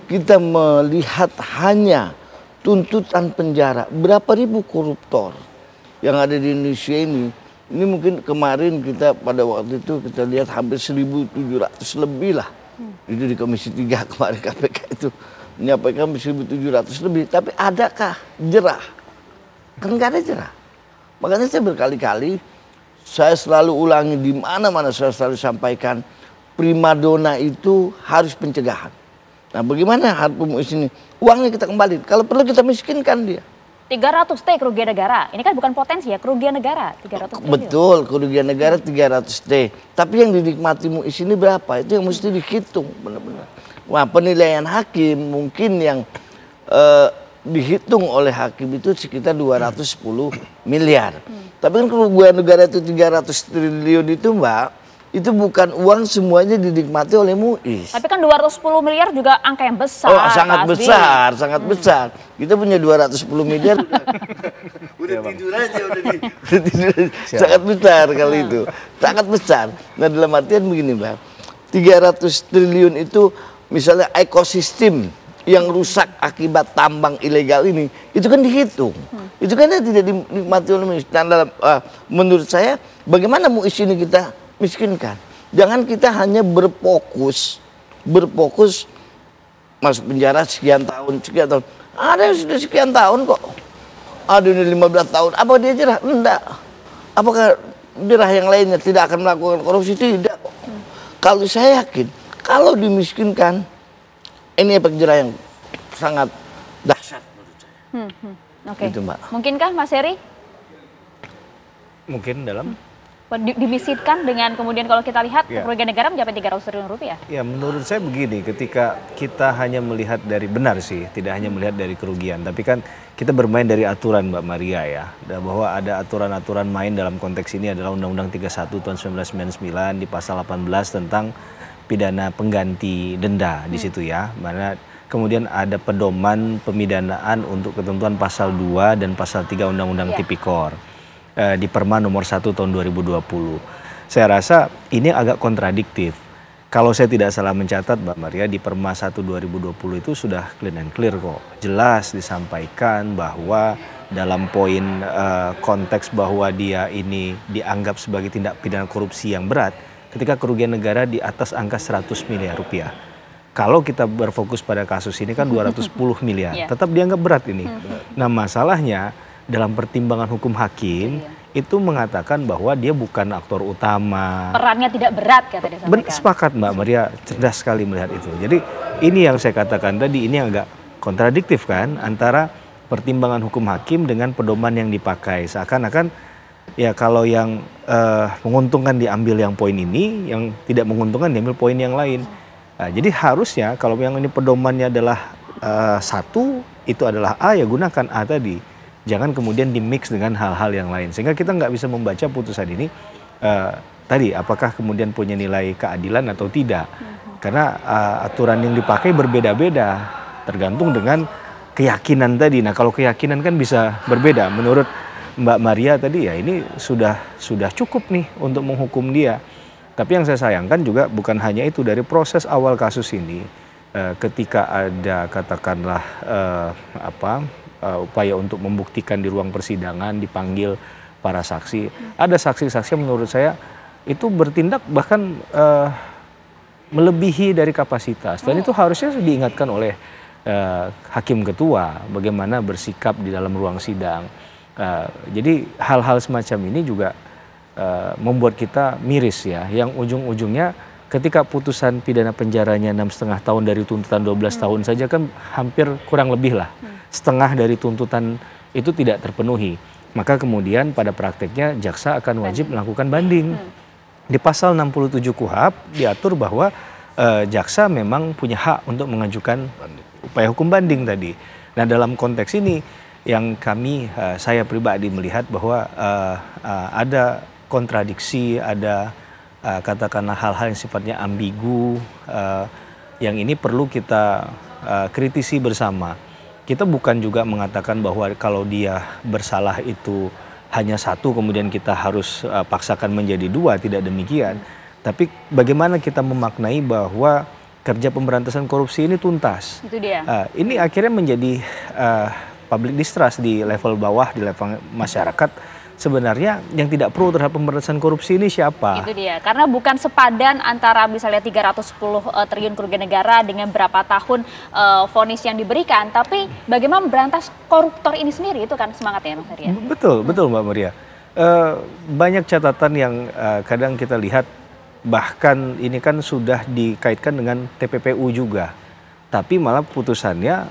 kita melihat hanya tuntutan penjara, berapa ribu koruptor yang ada di Indonesia ini mungkin kemarin kita pada waktu itu kita lihat hampir 1.700 lebih lah. Itu di Komisi 3 kemarin KPK itu menyampaikan 1.700 lebih. Tapi adakah jerah? Kan nggak ada jerah. Makanya saya berkali-kali, saya selalu ulangi di mana-mana saya selalu sampaikan, primadona itu harus pencegahan. Nah bagaimana Harvey Moise ini? Uangnya kita kembali, kalau perlu kita miskinkan dia. 300 T kerugian negara, ini kan bukan potensi ya, kerugian negara 300 triliun. Betul, kerugian negara 300 T. Tapi yang dinikmati Muiz ini berapa? Itu yang mesti dihitung benar-benar. Wah, penilaian hakim mungkin yang dihitung oleh hakim itu sekitar 210 miliar. Tapi kan kerugian negara itu 300 triliun itu Mbak, itu bukan uang semuanya dinikmati oleh Muiz. Tapi kan 210 miliar juga angka yang besar. Oh, sangat besar, sangat besar. Kita punya 210 miliar. Udah tidur aja, udah tidur. Sangat besar kali itu. Sangat besar. Nah dalam artian begini Mbak, 300 triliun itu misalnya ekosistem yang rusak akibat tambang ilegal ini, itu kan dihitung. Itu kan tidak dinikmati oleh Muiz. Nah, menurut saya, bagaimana Muiz ini kita miskinkan? Jangan kita hanya berfokus masuk penjara sekian tahun. Ada yang sudah sekian tahun kok. Ada yang 15 tahun. Apa dia jerah? Enggak. Apakah jerah yang lainnya tidak akan melakukan korupsi? Tidak. Kalau saya yakin, kalau dimiskinkan, ini efek jerah yang sangat dahsyat menurut saya. Oke. Itu, Mbak. Mungkinkah Mas Heri? Mungkin dalam dimiskinkan dengan kemudian kalau kita lihat kerugian negara mencapai 300 triliun rupiah. Ya menurut saya begini, ketika kita hanya melihat dari, benar sih, tidak hanya melihat dari kerugian, tapi kan kita bermain dari aturan Mbak Maria ya, bahwa ada aturan-aturan main dalam konteks ini adalah Undang-Undang 31 tahun 1999 di pasal 18 tentang pidana pengganti denda di situ ya, mana kemudian ada pedoman pemidanaan untuk ketentuan pasal 2 dan pasal 3 Undang-Undang Tipikor. Di Perma nomor 1 tahun 2020. Saya rasa ini agak kontradiktif. Kalau saya tidak salah mencatat Mbak Maria, di Perma 1 2020 itu sudah clean and clear kok. Jelas disampaikan bahwa dalam poin konteks bahwa dia ini dianggap sebagai tindak pidana korupsi yang berat ketika kerugian negara di atas angka 100 miliar rupiah. Kalau kita berfokus pada kasus ini kan 210 miliar, tetap dianggap berat ini. Nah masalahnya dalam pertimbangan hukum hakim itu mengatakan bahwa dia bukan aktor utama. Perannya tidak berat kata dia sampaikan. Sepakat Mbak Maria, cerdas sekali melihat itu. Jadi ini yang saya katakan tadi, ini agak kontradiktif kan antara pertimbangan hukum hakim dengan pedoman yang dipakai. Seakan-akan ya kalau yang menguntungkan diambil yang poin ini, yang tidak menguntungkan diambil poin yang lain. Nah, jadi harusnya kalau yang ini pedomannya adalah satu, itu adalah A, ya gunakan A tadi. Jangan kemudian di-mix dengan hal-hal yang lain. Sehingga kita nggak bisa membaca putusan ini tadi apakah kemudian punya nilai keadilan atau tidak. Karena aturan yang dipakai berbeda-beda tergantung dengan keyakinan tadi. Nah kalau keyakinan kan bisa berbeda. Menurut Mbak Maria tadi ya ini sudah cukup nih untuk menghukum dia. Tapi yang saya sayangkan juga bukan hanya itu, dari proses awal kasus ini ketika ada katakanlah upaya untuk membuktikan di ruang persidangan, dipanggil para saksi. Ada saksi-saksi yang menurut saya itu bertindak bahkan melebihi dari kapasitas. Dan itu harusnya diingatkan oleh hakim ketua bagaimana bersikap di dalam ruang sidang. Jadi hal-hal semacam ini juga membuat kita miris ya. Yang ujung-ujungnya ketika putusan pidana penjaranya 6,5 tahun dari tuntutan 12 tahun saja kan hampir kurang lebih lah. Setengah dari tuntutan itu tidak terpenuhi. Maka kemudian pada prakteknya jaksa akan wajib melakukan banding. Di pasal 67 KUHP diatur bahwa jaksa memang punya hak untuk mengajukan upaya hukum banding tadi. Nah dalam konteks ini yang saya pribadi melihat bahwa ada kontradiksi, ada katakanlah hal-hal yang sifatnya ambigu, yang ini perlu kita kritisi bersama. Kita bukan juga mengatakan bahwa kalau dia bersalah itu hanya satu kemudian kita harus paksakan menjadi dua, tidak demikian. Tapi bagaimana kita memaknai bahwa kerja pemberantasan korupsi ini tuntas. Itu dia. Ini akhirnya menjadi public distrust di level bawah, di level masyarakat. Sebenarnya yang tidak pro terhadap pemberantasan korupsi ini siapa? Itu dia, karena bukan sepadan antara misalnya 310 triliun kerugian negara dengan berapa tahun vonis yang diberikan, tapi bagaimana memberantas koruptor ini sendiri, itu kan semangatnya Mas Maria. Betul Mbak Maria. Banyak catatan yang kadang kita lihat, bahkan ini kan sudah dikaitkan dengan TPPU juga, tapi malah putusannya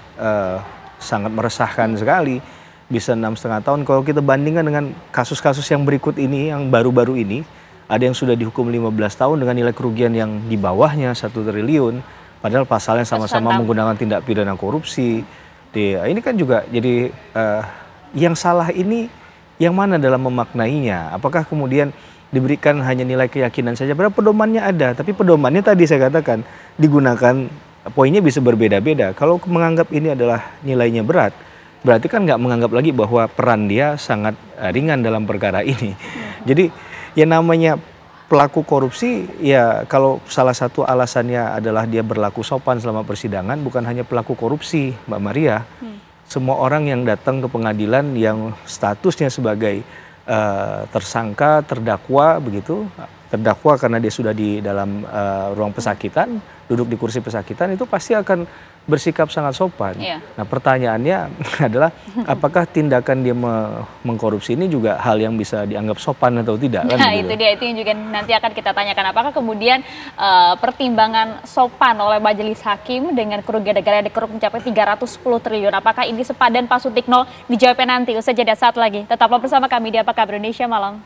sangat meresahkan sekali. Bisa 6,5 tahun. Kalau kita bandingkan dengan kasus-kasus yang berikut ini, yang baru-baru ini, ada yang sudah dihukum 15 tahun dengan nilai kerugian yang di bawahnya 1 triliun, padahal pasalnya sama-sama menggunakan tindak pidana korupsi. Ini kan juga jadi yang salah ini yang mana dalam memaknainya? Apakah kemudian diberikan hanya nilai keyakinan saja? Padahal pedomannya ada, tapi pedomannya tadi saya katakan digunakan, poinnya bisa berbeda-beda. Kalau menganggap ini adalah nilainya berat, berarti kan nggak menganggap lagi bahwa peran dia sangat ringan dalam perkara ini. Jadi yang namanya pelaku korupsi, ya kalau salah satu alasannya adalah dia berlaku sopan selama persidangan, bukan hanya pelaku korupsi, Mbak Maria. Semua orang yang datang ke pengadilan yang statusnya sebagai tersangka, terdakwa begitu, terdakwa karena dia sudah di dalam ruang pesakitan, duduk di kursi pesakitan, itu pasti akan bersikap sangat sopan. Nah pertanyaannya adalah apakah tindakan dia mengkorupsi ini juga hal yang bisa dianggap sopan atau tidak? Kan Nah itu dia, itu yang juga nanti akan kita tanyakan. Apakah kemudian pertimbangan sopan oleh majelis hakim dengan kerugian negara yang dikeruk mencapai 310 triliun, apakah ini sepadan Pak Sutikno? Dijawabnya nanti, usai jeda saat lagi. Tetaplah bersama kami di Apa Kabar Indonesia Malam.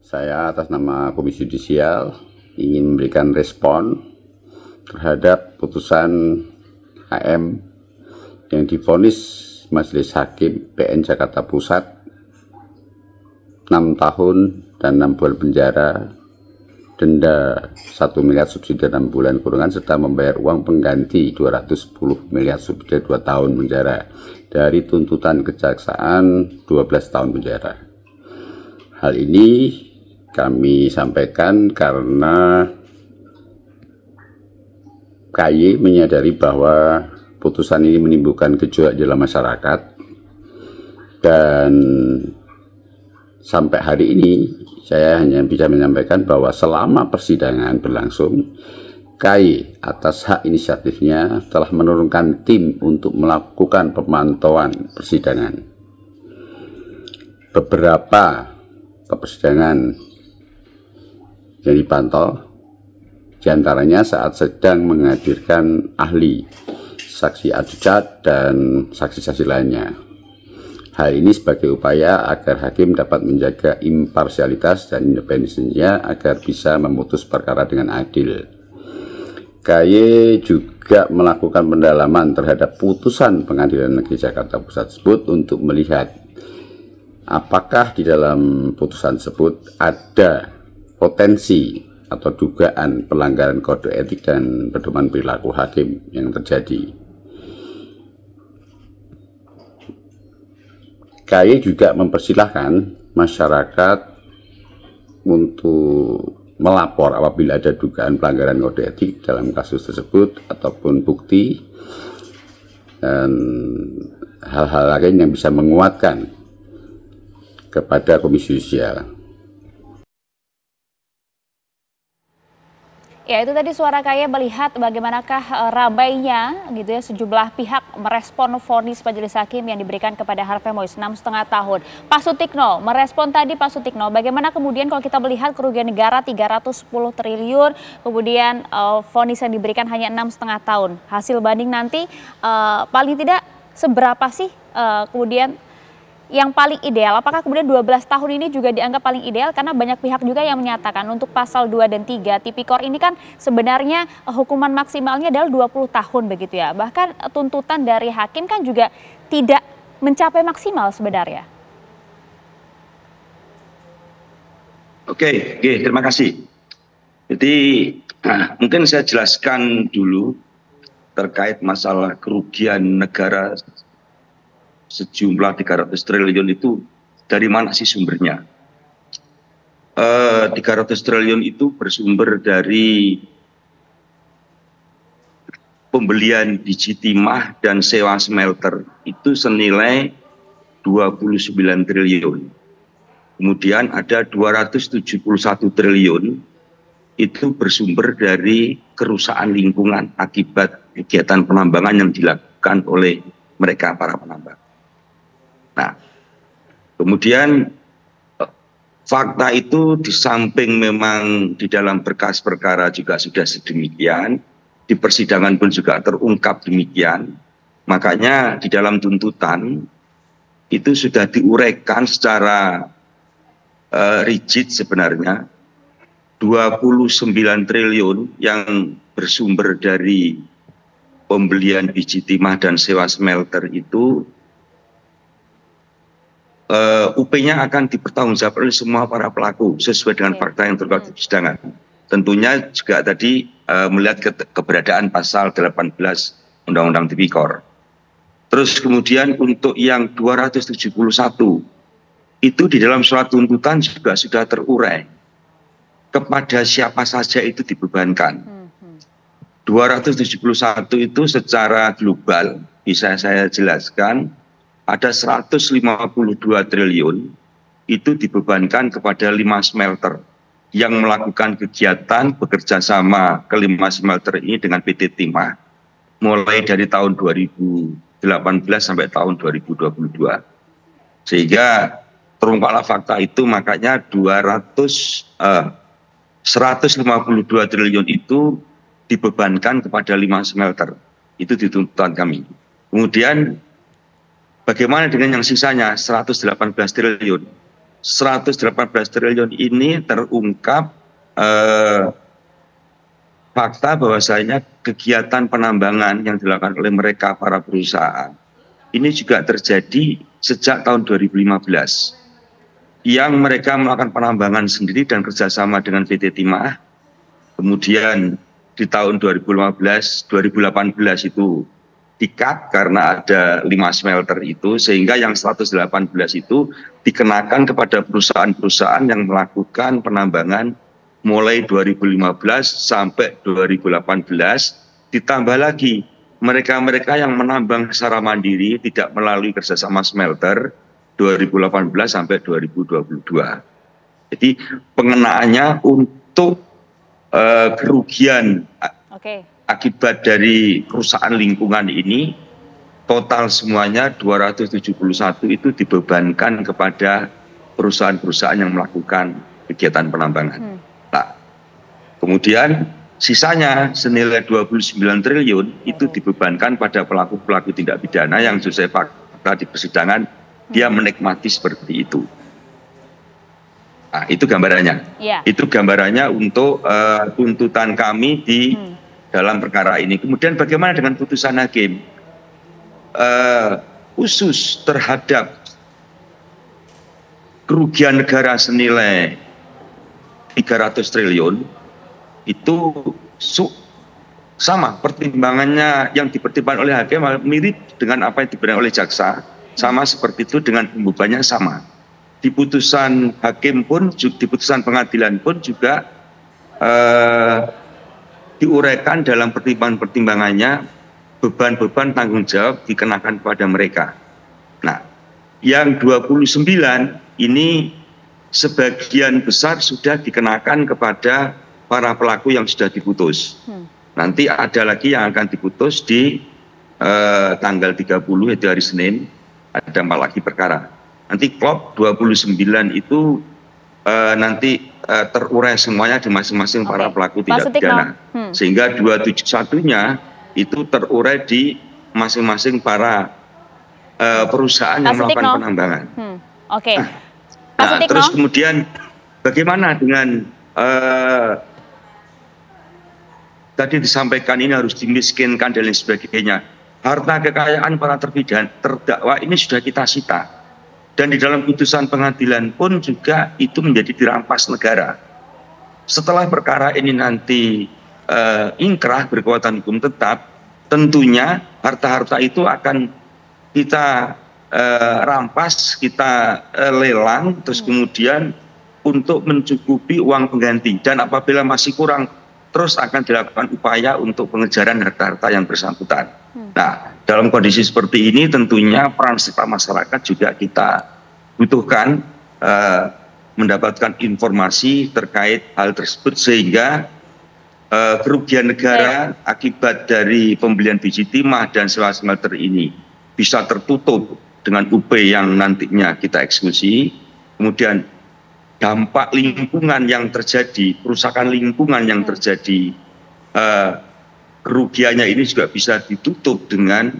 Saya atas nama Komisi Yudisial ingin memberikan respon terhadap putusan HM yang divonis Majelis Hakim PN Jakarta Pusat 6 tahun dan 6 bulan penjara, denda 1 miliar subsidi 6 bulan kurungan, serta membayar uang pengganti 210 miliar subsidi 2 tahun penjara dari tuntutan kejaksaan 12 tahun penjara. Hal ini kami sampaikan karena KY menyadari bahwa putusan ini menimbulkan gejolak dalam masyarakat, dan sampai hari ini saya hanya bisa menyampaikan bahwa selama persidangan berlangsung, KY atas hak inisiatifnya telah menurunkan tim untuk melakukan pemantauan persidangan. Beberapa persidangan yang dipantau, diantaranya saat sedang menghadirkan ahli, saksi advokat, dan saksi-saksi lainnya. Hal ini sebagai upaya agar hakim dapat menjaga imparsialitas dan independensinya agar bisa memutus perkara dengan adil. KY juga melakukan pendalaman terhadap putusan Pengadilan Negeri Jakarta Pusat tersebut untuk melihat apakah di dalam putusan tersebut ada potensi atau dugaan pelanggaran kode etik dan pedoman perilaku hakim yang terjadi. KY juga mempersilahkan masyarakat untuk melapor apabila ada dugaan pelanggaran kode etik dalam kasus tersebut ataupun bukti dan hal-hal lain yang bisa menguatkan kepada Komisi Yudisial. Ya, itu tadi suara KY melihat bagaimanakah ramainya gitu ya sejumlah pihak merespon vonis majelis hakim yang diberikan kepada Harvey Moise 6,5 tahun. Pak Sutikno, merespon tadi Pak Sutikno, bagaimana kemudian kalau kita melihat kerugian negara 310 triliun, kemudian vonis yang diberikan hanya 6,5 tahun. Hasil banding nanti paling tidak seberapa sih kemudian yang paling ideal? Apakah kemudian 12 tahun ini juga dianggap paling ideal? Karena banyak pihak juga yang menyatakan untuk pasal 2 dan 3 tipikor ini kan sebenarnya hukuman maksimalnya adalah 20 tahun begitu ya. Bahkan tuntutan dari hakim kan juga tidak mencapai maksimal sebenarnya. Oke, terima kasih. Jadi mungkin saya jelaskan dulu terkait masalah kerugian negara sejumlah 300 triliun itu dari mana sih sumbernya? 300 triliun itu bersumber dari pembelian biji timah dan sewa smelter itu senilai 29 triliun. Kemudian ada 271 triliun itu bersumber dari kerusakan lingkungan akibat kegiatan penambangan yang dilakukan oleh mereka para penambang. Nah, kemudian fakta itu di samping memang di dalam berkas perkara juga sudah sedemikian, di persidangan pun juga terungkap demikian, makanya di dalam tuntutan itu sudah diuraikan secara rigid sebenarnya 29 triliun yang bersumber dari pembelian biji timah dan sewa smelter itu UP-nya akan dipertanggungjawabkan oleh semua para pelaku sesuai dengan fakta yang terungkap di persidangan. Tentunya juga tadi melihat keberadaan pasal 18 Undang-Undang Tipikor. Terus kemudian untuk yang 271 itu di dalam surat tuntutan juga sudah terurai kepada siapa saja itu dibebankan. 271 itu secara global bisa saya jelaskan ada 152 triliun itu dibebankan kepada 5 smelter yang melakukan kegiatan bekerja sama ke 5 smelter ini dengan PT Timah mulai dari tahun 2018 sampai tahun 2022. Sehingga terungkaplah fakta itu, makanya 152 triliun itu dibebankan kepada 5 smelter. Itu di tuntutan kami. Kemudian bagaimana dengan yang sisanya 118 triliun? 118 triliun ini terungkap fakta bahwasanya kegiatan penambangan yang dilakukan oleh mereka para perusahaan ini juga terjadi sejak tahun 2015 yang mereka melakukan penambangan sendiri dan kerjasama dengan PT Timah. Kemudian di tahun 2018 itu di-cut karena ada 5 smelter itu, sehingga yang 118 itu dikenakan kepada perusahaan-perusahaan yang melakukan penambangan mulai 2015 sampai 2018, ditambah lagi mereka-mereka yang menambang secara mandiri tidak melalui kerjasama smelter 2018 sampai 2022. Jadi pengenaannya untuk kerugian akibat dari kerusakan lingkungan ini total semuanya 271 itu dibebankan kepada perusahaan-perusahaan yang melakukan kegiatan penambangan. Nah, kemudian sisanya senilai 29 triliun itu dibebankan pada pelaku-pelaku tindak pidana yang sesuai fakta di persidangan dia menikmati seperti itu. Nah, itu gambarannya. Itu gambarannya untuk tuntutan kami di dalam perkara ini. Kemudian bagaimana dengan putusan hakim? Khusus terhadap kerugian negara senilai 300 triliun itu sama pertimbangannya yang dipertimbangkan oleh hakim mirip dengan apa yang diberikan oleh jaksa, sama seperti itu dengan pembebannya sama. Di putusan hakim pun, di putusan pengadilan pun juga diuraikan dalam pertimbangan-pertimbangannya beban-beban tanggung jawab dikenakan kepada mereka. Nah, yang 29 ini sebagian besar sudah dikenakan kepada para pelaku yang sudah diputus. Nanti ada lagi yang akan diputus di tanggal 30 itu hari Senin, ada 4 lagi perkara. Nanti klop 29 itu nanti terurai semuanya di masing-masing para pelaku tindak pidana. Sehingga 271-nya itu terurai di masing-masing para perusahaan yang melakukan penambangan. Nah, terus kemudian bagaimana dengan tadi disampaikan ini harus dimiskinkan dan lain sebagainya. Harta kekayaan para terdakwa ini sudah kita sita. Dan di dalam putusan pengadilan pun juga itu menjadi dirampas negara. Setelah perkara ini nanti ingkrah berkekuatan hukum tetap, tentunya harta-harta itu akan kita rampas, kita lelang, terus kemudian untuk mencukupi uang pengganti. Dan apabila masih kurang, terus akan dilakukan upaya untuk pengejaran harta-harta yang bersangkutan. Nah, dalam kondisi seperti ini tentunya peran serta masyarakat juga kita butuhkan mendapatkan informasi terkait hal tersebut sehingga kerugian negara akibat dari pembelian biji timah dan sewa smelter ini bisa tertutup dengan UP yang nantinya kita eksekusi. Kemudian dampak lingkungan yang terjadi, kerusakan lingkungan yang terjadi, kerugiannya ini juga bisa ditutup dengan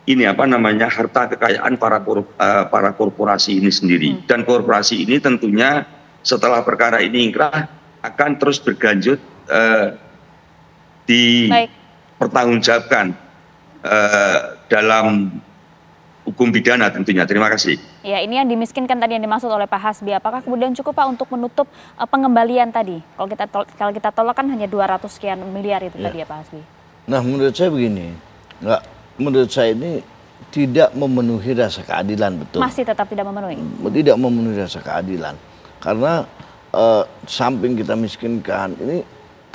harta kekayaan para korporasi ini sendiri. Dan korporasi ini tentunya setelah perkara ini ingkrah akan terus berlanjut dipertanggungjawabkan dalam hukum pidana tentunya. Terima kasih. Ya, ini yang dimiskinkan tadi yang dimaksud oleh Pak Hasbi. Apakah kemudian cukup Pak untuk menutup pengembalian tadi? Kalau kita tolak kan hanya 200 sekian miliar itu tadi ya Pak Hasbi. Nah, menurut saya begini, menurut saya ini tidak memenuhi rasa keadilan, betul. Masih tetap tidak memenuhi? Tidak memenuhi rasa keadilan. Karena samping kita miskinkan, ini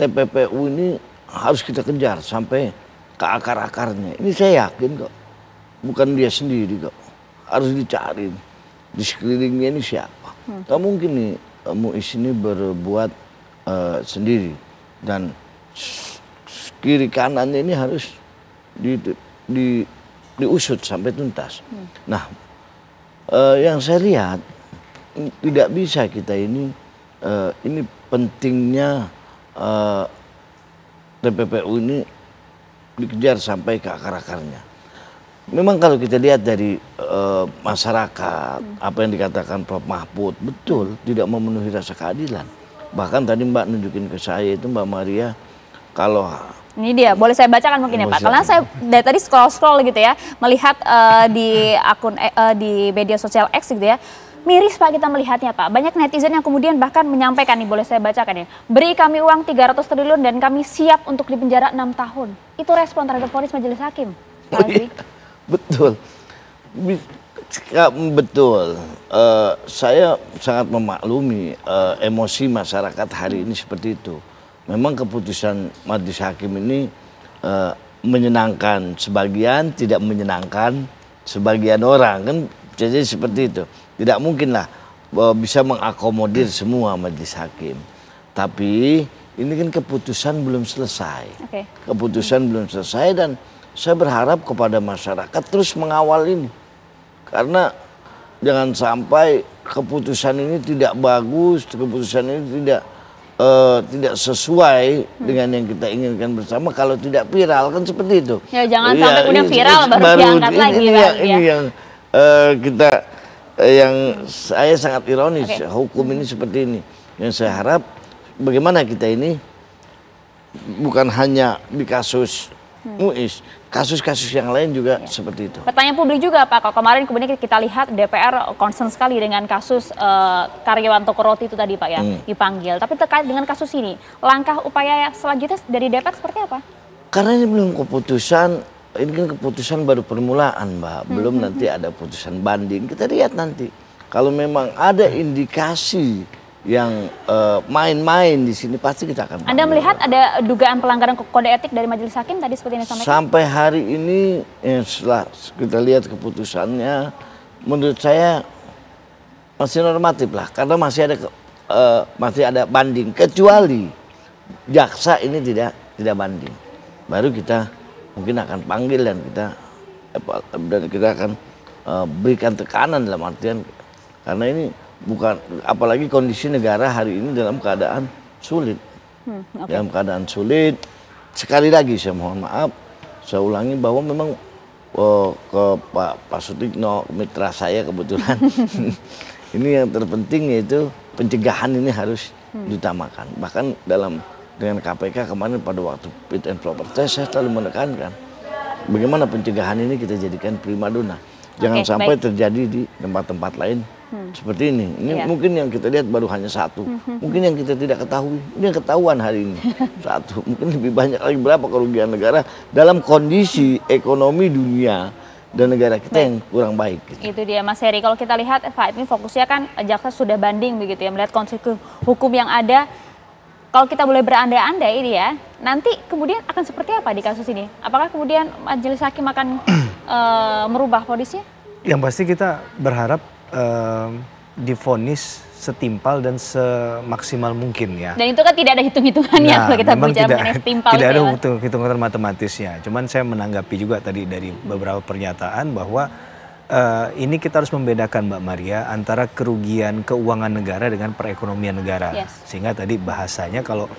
TPPU ini harus kita kejar sampai ke akar-akarnya. Ini saya yakin kok. Bukan dia sendiri kok. Harus dicari. Di sekelilingnya ini siapa. Gak mungkin nih Muiz ini berbuat sendiri. Dan kiri kanannya ini harus diusut sampai tuntas. Nah, yang saya lihat tidak bisa kita ini pentingnya TPPU ini dikejar sampai ke akar-akarnya. Memang kalau kita lihat dari masyarakat, apa yang dikatakan Prof. Mahfud, betul tidak memenuhi rasa keadilan. Bahkan tadi Mbak nunjukin ke saya itu Mbak Maria, kalau ini dia, boleh saya bacakan mungkin ya Pak? Karena saya dari tadi scroll gitu ya, melihat di akun di media sosial X gitu ya, miris Pak kita melihatnya Pak. Banyak netizen yang kemudian bahkan menyampaikan nih, boleh saya bacakan ya, beri kami uang 300 triliun dan kami siap untuk dipenjara 6 tahun. Itu respon terhadap vonis majelis hakim. Oh iya, betul. Betul. Saya sangat memaklumi emosi masyarakat hari ini seperti itu. Memang keputusan majelis hakim ini menyenangkan sebagian, tidak menyenangkan sebagian orang, kan jadi seperti itu. Tidak mungkinlah bisa mengakomodir semua majelis hakim. Tapi ini kan keputusan belum selesai. Keputusan belum selesai dan saya berharap kepada masyarakat terus mengawal ini. Karena jangan sampai keputusan ini tidak bagus, keputusan ini tidak sesuai dengan yang kita inginkan bersama. Kalau tidak viral kan seperti itu. Ya jangan sampai punya viral baru diangkat lagi. Ini yang saya sangat ironis. Hukum ini seperti ini. Yang saya harap bagaimana kita ini bukan hanya di kasus Muiz, kasus-kasus yang lain juga seperti itu. Pertanyaan publik juga Pak, kalau kemarin kemudian kita lihat DPR concern sekali dengan kasus karyawan toko roti itu tadi Pak ya, dipanggil. Tapi terkait dengan kasus ini, langkah upaya selanjutnya dari DPR seperti apa? Karena ini belum keputusan, ini kan keputusan baru permulaan Mbak, belum nanti ada putusan banding. Kita lihat nanti, kalau memang ada indikasi yang main-main di sini pasti kita akan. Anda melihat ada dugaan pelanggaran kode etik dari majelis hakim tadi seperti yang disampaikan? Sampai hari ini setelah kita lihat keputusannya, menurut saya masih normatif lah, karena masih ada banding, kecuali jaksa ini tidak banding, baru kita mungkin akan panggil dan kita akan berikan tekanan dalam artian karena ini bukan, apalagi kondisi negara hari ini dalam keadaan sulit. Dalam keadaan sulit, sekali lagi saya mohon maaf, saya ulangi bahwa memang ke Pak Sutikno, mitra saya kebetulan, ini yang terpenting yaitu pencegahan ini harus diutamakan. Bahkan dengan KPK kemarin pada waktu fit and proper test saya selalu menekankan bagaimana pencegahan ini kita jadikan primadona. Jangan sampai terjadi di tempat-tempat lain seperti ini. Ini mungkin yang kita lihat baru hanya satu. Mungkin yang kita tidak ketahui. Ini yang ketahuan hari ini. Satu. Mungkin lebih banyak lagi berapa kerugian negara dalam kondisi ekonomi dunia dan negara kita yang kurang baik. Gitu. Itu dia Mas Heri. Kalau kita lihat Pak, ini fokusnya kan jaksa sudah banding begitu ya. Melihat konsekuensi hukum yang ada. Kalau kita boleh berandai-andai ini ya, nanti kemudian akan seperti apa di kasus ini? Apakah kemudian majelis hakim akan merubah vonisnya? Yang pasti kita berharap divonis setimpal dan semaksimal mungkin ya. Dan itu kan tidak ada hitung-hitungannya kalau kita bicara mengenai setimpal. Tidak ada hitung-hitungan matematisnya. Cuman saya menanggapi juga tadi dari beberapa pernyataan bahwa ini kita harus membedakan Mbak Maria antara kerugian keuangan negara dengan perekonomian negara. Sehingga tadi bahasanya kalau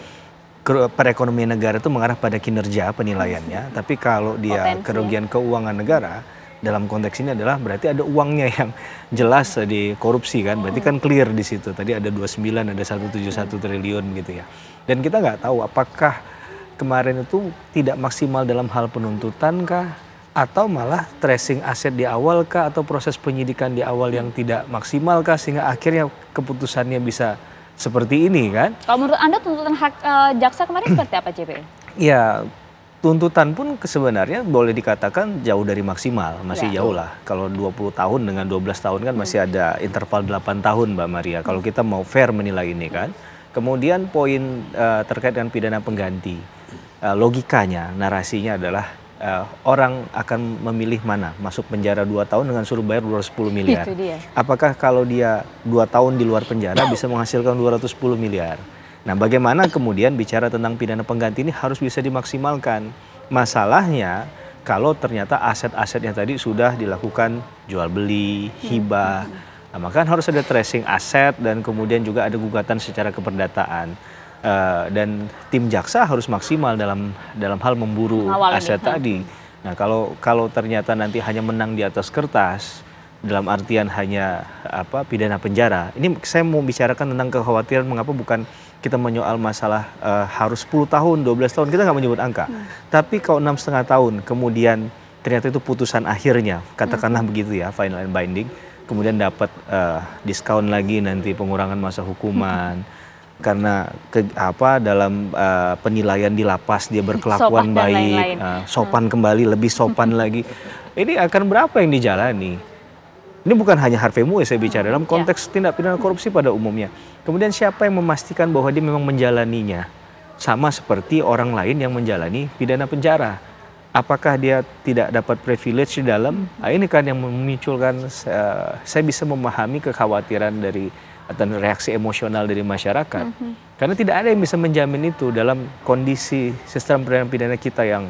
perekonomian negara itu mengarah pada kinerja penilaiannya, tapi kalau dia kerugian keuangan negara dalam konteks ini adalah berarti ada uangnya yang jelas dikorupsi kan, berarti kan clear di situ. Tadi ada 29, ada 171 triliun gitu ya. Dan kita nggak tahu apakah kemarin itu tidak maksimal dalam hal penuntutan kah, atau malah tracing aset di awal kah, atau proses penyidikan di awal yang tidak maksimal kah, sehingga akhirnya keputusannya bisa seperti ini kan. Kalau menurut Anda tuntutan jaksa kemarin seperti apa JP? Ya, tuntutan pun sebenarnya boleh dikatakan jauh dari maksimal, masih jauh lah. Kalau 20 tahun dengan 12 tahun kan masih ada interval 8 tahun Mbak Maria. Kalau kita mau fair menilai ini kan. Kemudian poin terkait dengan pidana pengganti. Logikanya, narasinya adalah orang akan memilih mana, masuk penjara 2 tahun dengan suruh bayar 210 miliar. Apakah kalau dia 2 tahun di luar penjara bisa menghasilkan 210 miliar? Nah, bagaimana kemudian bicara tentang pidana pengganti ini harus bisa dimaksimalkan. Masalahnya kalau ternyata aset-asetnya tadi sudah dilakukan jual beli, hibah, nah, maka harus ada tracing aset dan kemudian juga ada gugatan secara keperdataan. Dan tim jaksa harus maksimal dalam hal memburu aset tadi. Nah, kalau ternyata nanti hanya menang di atas kertas, dalam artian hanya pidana penjara. Ini saya mau bicarakan tentang kekhawatiran mengapa bukan kita menyoal masalah harus 10 tahun, 12 tahun, kita nggak menyebut angka. Tapi kalau 6,5 tahun, kemudian ternyata itu putusan akhirnya, katakanlah begitu ya, final and binding, kemudian dapat diskon lagi nanti pengurangan masa hukuman, karena dalam penilaian di lapas dia berkelakuan baik, sopan kembali, lebih sopan lagi. Ini akan berapa yang dijalani? Ini bukan hanya Harvey Muiz saya bicara, dalam konteks tindak pidana korupsi pada umumnya. Kemudian siapa yang memastikan bahwa dia memang menjalaninya? Sama seperti orang lain yang menjalani pidana penjara. Apakah dia tidak dapat privilege di dalam? Nah, ini kan yang memunculkan, saya bisa memahami kekhawatiran dari atau reaksi emosional dari masyarakat. Karena tidak ada yang bisa menjamin itu dalam kondisi sistem pidana kita yang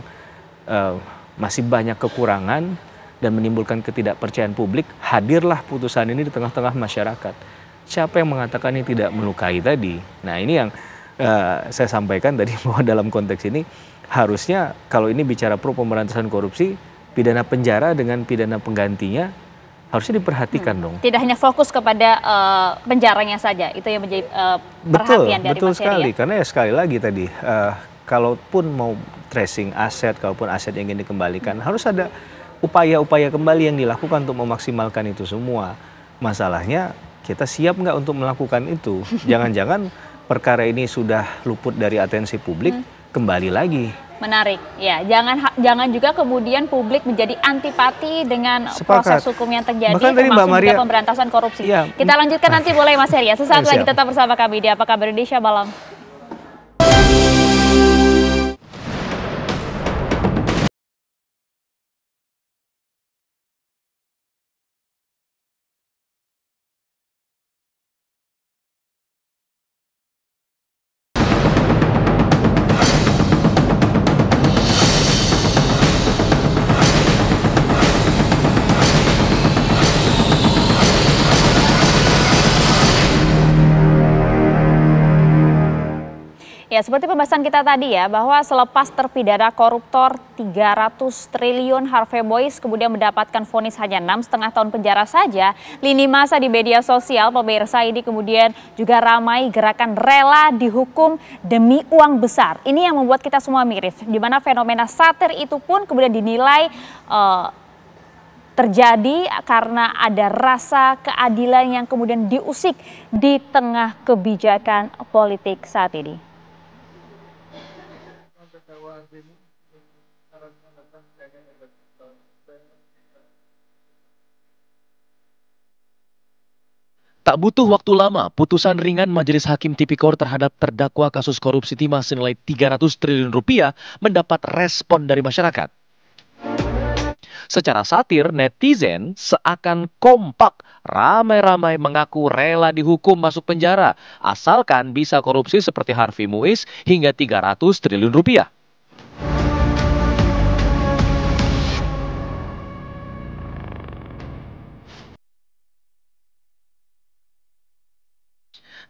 masih banyak kekurangan dan menimbulkan ketidakpercayaan publik. Hadirlah putusan ini di tengah-tengah masyarakat. Siapa yang mengatakan ini tidak melukai tadi? Nah, ini yang saya sampaikan tadi, bahwa dalam konteks ini harusnya kalau ini bicara pro pemberantasan korupsi, pidana penjara dengan pidana penggantinya harusnya diperhatikan dong. Tidak hanya fokus kepada penjaranya saja, itu yang menjadi perhatian dari betul Mas Heri, sekali. ya? Karena ya sekali lagi tadi, kalaupun mau tracing aset, kalaupun aset yang ingin dikembalikan, harus ada upaya-upaya kembali yang dilakukan untuk memaksimalkan itu semua. Masalahnya kita siap nggak untuk melakukan itu? Jangan-jangan perkara ini sudah luput dari atensi publik, kembali lagi. Menarik, ya. Jangan juga kemudian publik menjadi antipati dengan proses hukum yang terjadi, termasuk juga pemberantasan korupsi. Ya, kita lanjutkan nanti boleh Mas Heri ya. Sesaat lagi tetap bersama kami di Apa Kabar Indonesia Malam. Ya, seperti pembahasan kita tadi ya, bahwa selepas terpidana koruptor 300 triliun Harvey Muiz kemudian mendapatkan vonis hanya 6,5 tahun penjara saja, lini masa di media sosial pemirsa ini kemudian juga ramai gerakan rela dihukum demi uang besar. Ini yang membuat kita semua miris, di mana fenomena satir itu pun kemudian dinilai terjadi karena ada rasa keadilan yang kemudian diusik di tengah kebijakan politik saat ini. Tak butuh waktu lama, putusan ringan Majelis Hakim Tipikor terhadap terdakwa kasus korupsi timah senilai 300 triliun rupiah mendapat respon dari masyarakat. Secara satir, netizen seakan kompak ramai-ramai mengaku rela dihukum masuk penjara, asalkan bisa korupsi seperti Harvey Muiz hingga 300 triliun rupiah.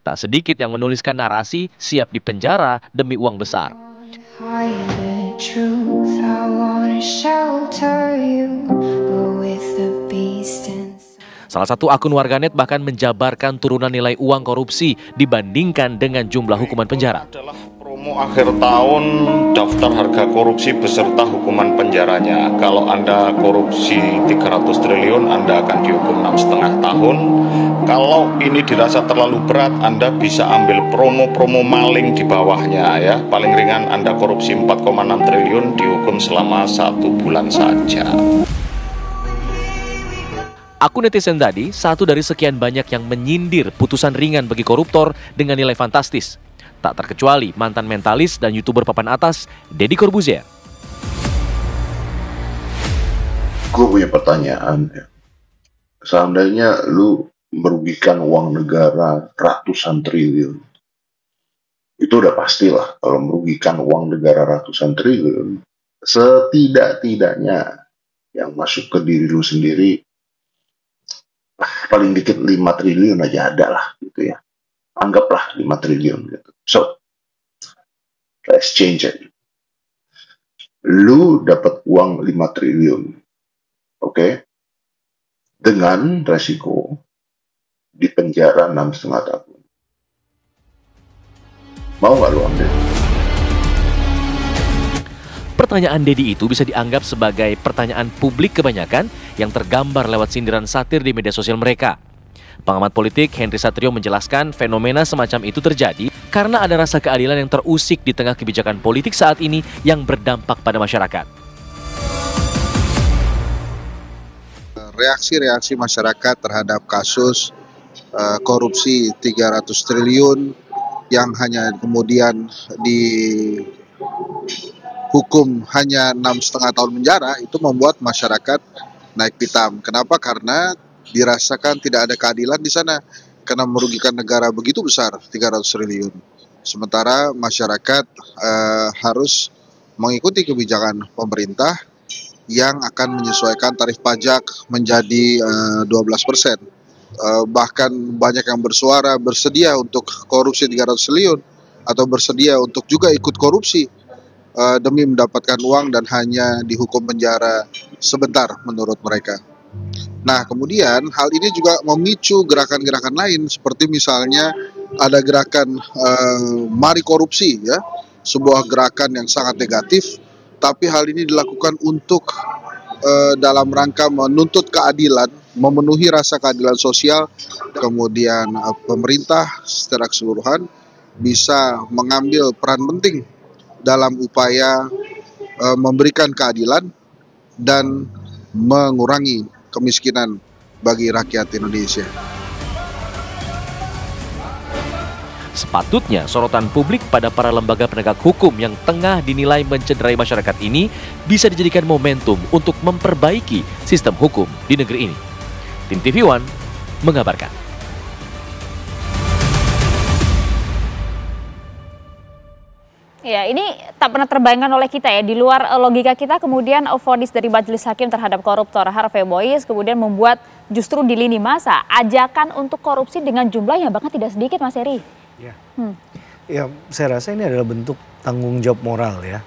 Tak sedikit yang menuliskan narasi siap dipenjara demi uang besar. Salah satu akun warganet bahkan menjabarkan turunan nilai uang korupsi dibandingkan dengan jumlah hukuman penjara. Promo akhir tahun daftar harga korupsi beserta hukuman penjaranya. Kalau Anda korupsi 300 triliun, Anda akan dihukum 6,5 tahun. Kalau ini dirasa terlalu berat, Anda bisa ambil promo-promo maling di bawahnya ya. Paling ringan Anda korupsi 4,6 triliun dihukum selama 1 bulan saja. Akun netizen tadi satu dari sekian banyak yang menyindir putusan ringan bagi koruptor dengan nilai fantastis. Tak terkecuali mantan mentalis dan YouTuber papan atas, Deddy Corbuzier. Gue punya pertanyaan ya. Seandainya lu merugikan uang negara ratusan triliun, itu udah pastilah kalau merugikan uang negara ratusan triliun, setidak-tidaknya yang masuk ke diri lu sendiri, paling dikit 5 triliun aja ada lah gitu ya. Anggaplah 5 triliun gitu. So, let's change it. Lu dapat uang 5 triliun. Oke? dengan resiko di penjara 6,5 tahun. Mau nggak lu ambil? Pertanyaan Dedi itu bisa dianggap sebagai pertanyaan publik kebanyakan yang tergambar lewat sindiran satir di media sosial mereka. Pengamat politik Henry Satrio menjelaskan fenomena semacam itu terjadi karena ada rasa keadilan yang terusik di tengah kebijakan politik saat ini yang berdampak pada masyarakat. Reaksi-reaksi masyarakat terhadap kasus korupsi 300 triliun yang hanya kemudian dihukum hanya 6,5 tahun penjara itu membuat masyarakat naik pitam. Kenapa? Karena dirasakan tidak ada keadilan di sana karena merugikan negara begitu besar 300 triliun. Sementara masyarakat harus mengikuti kebijakan pemerintah yang akan menyesuaikan tarif pajak menjadi 12%. Bahkan banyak yang bersuara bersedia untuk korupsi 300 triliun atau bersedia untuk juga ikut korupsi demi mendapatkan uang dan hanya dihukum penjara sebentar menurut mereka. Nah, kemudian hal ini juga memicu gerakan-gerakan lain seperti misalnya ada gerakan Mari Korupsi ya, sebuah gerakan yang sangat negatif, tapi hal ini dilakukan untuk dalam rangka menuntut keadilan, memenuhi rasa keadilan sosial, kemudian pemerintah secara keseluruhan bisa mengambil peran penting dalam upaya memberikan keadilan dan mengurangi kemiskinan bagi rakyat Indonesia. Sepatutnya sorotan publik pada para lembaga penegak hukum yang tengah dinilai mencederai masyarakat ini bisa dijadikan momentum untuk memperbaiki sistem hukum di negeri ini. Tim TV One mengabarkan. Ya, ini tak pernah terbayangkan oleh kita ya, di luar logika kita kemudian vonis dari majelis hakim terhadap koruptor Harvey Boyce kemudian membuat justru di lini masa ajakan untuk korupsi dengan jumlah yang bahkan tidak sedikit, Mas Heri. Ya. Ya, saya rasa ini adalah bentuk tanggung jawab moral ya,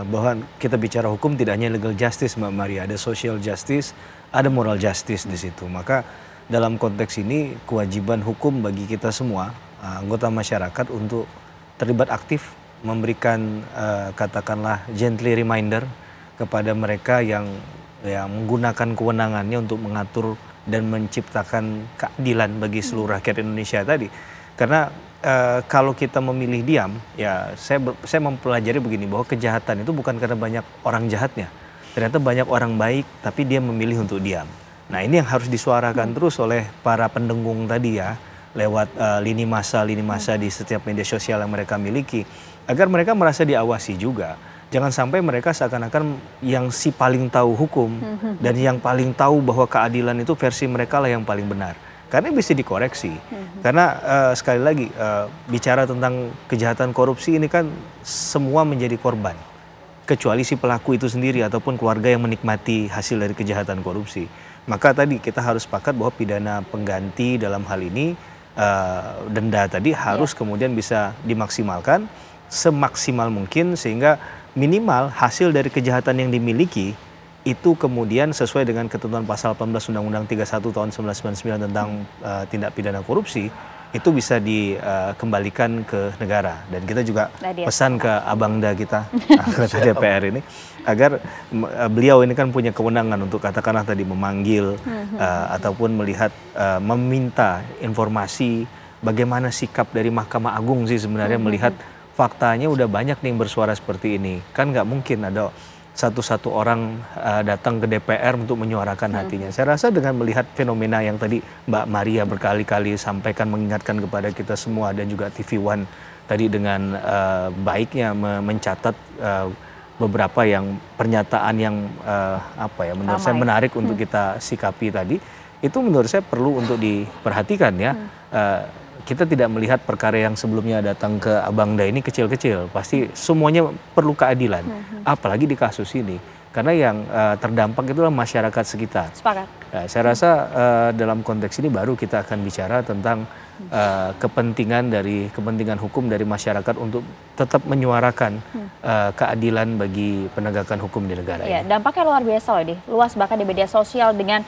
bahwa kita bicara hukum tidak hanya legal justice Mbak Maria, ada social justice, ada moral justice di situ. Maka dalam konteks ini kewajiban hukum bagi kita semua, anggota masyarakat untuk terlibat aktif, memberikan katakanlah gently reminder kepada mereka yang menggunakan kewenangannya untuk mengatur dan menciptakan keadilan bagi seluruh rakyat Indonesia tadi. Karena kalau kita memilih diam, ya saya mempelajari begini, bahwa kejahatan itu bukan karena banyak orang jahatnya. Ternyata banyak orang baik tapi dia memilih untuk diam. Nah, ini yang harus disuarakan terus oleh para pendengung tadi ya, lewat lini masa di setiap media sosial yang mereka miliki, agar mereka merasa diawasi juga. Jangan sampai mereka seakan-akan yang si paling tahu hukum dan yang paling tahu bahwa keadilan itu versi mereka lah yang paling benar. Karena bisa dikoreksi. Karena sekali lagi bicara tentang kejahatan korupsi ini kan semua menjadi korban, kecuali si pelaku itu sendiri ataupun keluarga yang menikmati hasil dari kejahatan korupsi. Maka tadi kita harus sepakat bahwa pidana pengganti dalam hal ini, denda tadi harus kemudian bisa dimaksimalkan semaksimal mungkin, sehingga minimal hasil dari kejahatan yang dimiliki itu kemudian sesuai dengan ketentuan pasal 18 Undang-Undang 31 tahun 1999 tentang tindak pidana korupsi, itu bisa dikembalikan ke negara. Dan kita juga pesan ke Abangda kita, anggota DPR ini, agar beliau ini kan punya kewenangan untuk katakanlah tadi memanggil ataupun melihat, meminta informasi bagaimana sikap dari Mahkamah Agung sih sebenarnya melihat faktanya udah banyak nih yang bersuara seperti ini. Kan nggak mungkin ada satu-satu orang datang ke DPR untuk menyuarakan hatinya. Saya rasa dengan melihat fenomena yang tadi Mbak Maria berkali-kali sampaikan, mengingatkan kepada kita semua, dan juga TV One tadi dengan baiknya mencatat beberapa yang pernyataan yang menurut saya menarik untuk kita sikapi tadi, itu menurut saya perlu untuk diperhatikan ya. Kita tidak melihat perkara yang sebelumnya datang ke Abangda ini kecil-kecil, pasti semuanya perlu keadilan, apalagi di kasus ini, karena yang terdampak itulah masyarakat sekitar. Sepakat. Saya rasa dalam konteks ini baru kita akan bicara tentang kepentingan hukum dari masyarakat untuk tetap menyuarakan keadilan bagi penegakan hukum di negara ini. Dampaknya luar biasa loh, luas bahkan di media sosial dengan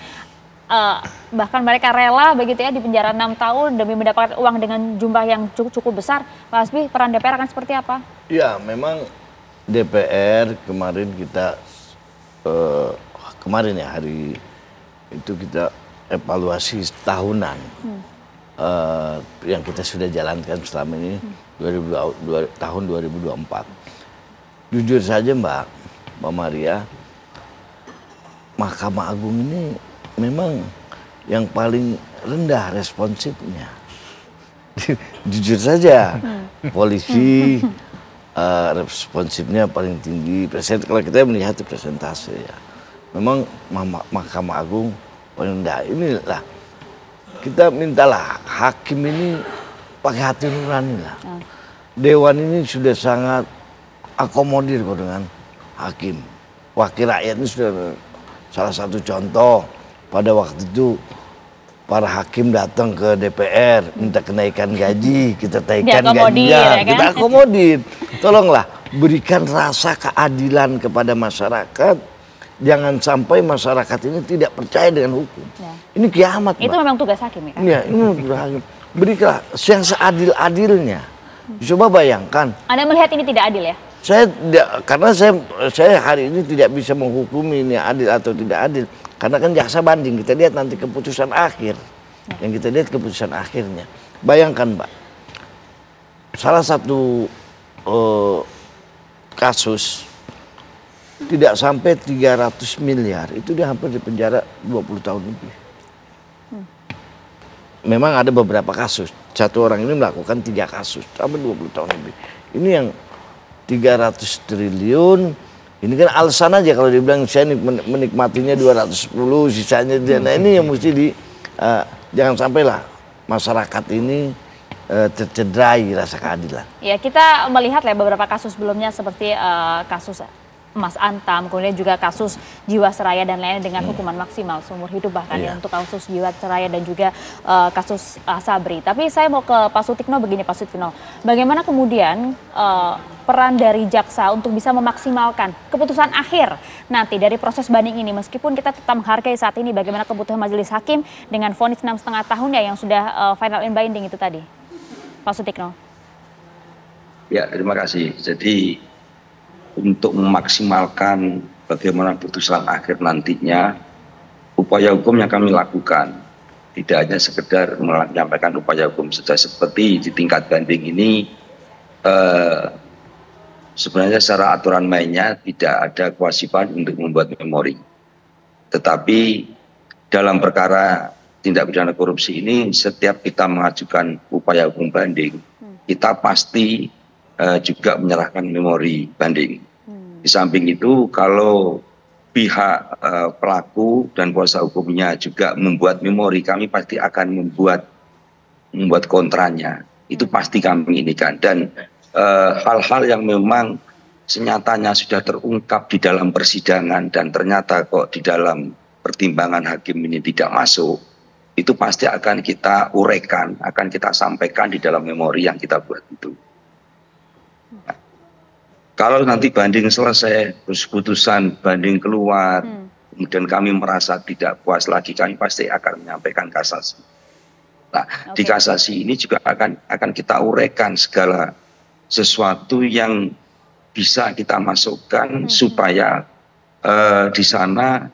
bahkan mereka rela begitu ya di penjara 6 tahun demi mendapatkan uang dengan jumlah yang cukup besar. Pak Hasbi, peran DPR akan seperti apa? Ya, memang DPR kemarin kita kemarin ya hari itu kita evaluasi tahunan yang kita sudah jalankan selama ini tahun 2024. Jujur saja Mbak Maria, Mahkamah Agung ini memang yang paling rendah responsifnya. Jujur saja, polisi responsifnya paling tinggi. Kalau kita melihat presentase ya, memang Mahkamah Agung paling rendah. Inilah kita mintalah hakim ini pakai hati nurani lah. Dewan ini sudah sangat akomodir kok dengan hakim. Wakil rakyat ini sudah salah satu contoh. Pada waktu itu para hakim datang ke DPR minta kenaikan gaji, kita naikkan gajinya, ya kan? Kita akomodir. Tolonglah berikan rasa keadilan kepada masyarakat. Jangan sampai masyarakat ini tidak percaya dengan hukum. Ya. Ini kiamat. Itu memang tugas hakim ya kan? Iya, ini tugas hakim. Berikanlah yang seadil-adilnya. Coba bayangkan. Anda melihat ini tidak adil ya? Karena saya hari ini tidak bisa menghukumi ini adil atau tidak adil. Karena kan jaksa banding, kita lihat nanti keputusan akhir. Yang kita lihat keputusan akhirnya. Bayangkan Mbak, salah satu kasus tidak sampai 300 miliar, itu dia hampir di penjara 20 tahun lebih. Memang ada beberapa kasus, satu orang ini melakukan 3 kasus, sampai 20 tahun lebih. Ini yang 300 triliun, ini kan alasan aja kalau dibilang saya menikmatinya 210, sisanya dia. Nah ini yang mesti jangan sampailah masyarakat ini tercederai rasa keadilan. Ya, kita melihat lah beberapa kasus sebelumnya seperti kasus Mas Antam, kemudian juga kasus Jiwasraya dan lainnya dengan hukuman maksimal seumur hidup bahkan ya untuk kasus Jiwasraya dan juga kasus Sabri. Tapi saya mau ke Pak Sutikno begini Pak Sutikno, bagaimana kemudian peran dari jaksa untuk bisa memaksimalkan keputusan akhir nanti dari proses banding ini, meskipun kita tetap menghargai saat ini bagaimana keputusan majelis hakim dengan vonis 6,5 tahun ya yang sudah final and binding itu tadi, Pak Sutikno. Ya, terima kasih. Jadi untuk memaksimalkan bagaimana putusan akhir nantinya, upaya hukum yang kami lakukan tidak hanya sekedar menyampaikan upaya hukum saja, seperti di tingkat banding ini sebenarnya secara aturan mainnya tidak ada kewajiban untuk membuat memori, tetapi dalam perkara tindak pidana korupsi ini setiap kita mengajukan upaya hukum banding, kita pasti juga menyerahkan memori banding. Di samping itu kalau pihak pelaku dan kuasa hukumnya juga membuat memori, kami pasti akan membuat kontranya. Itu pasti kami inikan. Dan hal-hal yang memang senyatanya sudah terungkap di dalam persidangan dan ternyata kok di dalam pertimbangan hakim ini tidak masuk, itu pasti akan kita uraikan, akan kita sampaikan di dalam memori yang kita buat itu. Nah, kalau nanti banding selesai, terus putusan banding keluar, kemudian kami merasa tidak puas lagi, kami pasti akan menyampaikan kasasi. Nah, di kasasi ini juga akan kita uraikan segala sesuatu yang bisa kita masukkan supaya di sana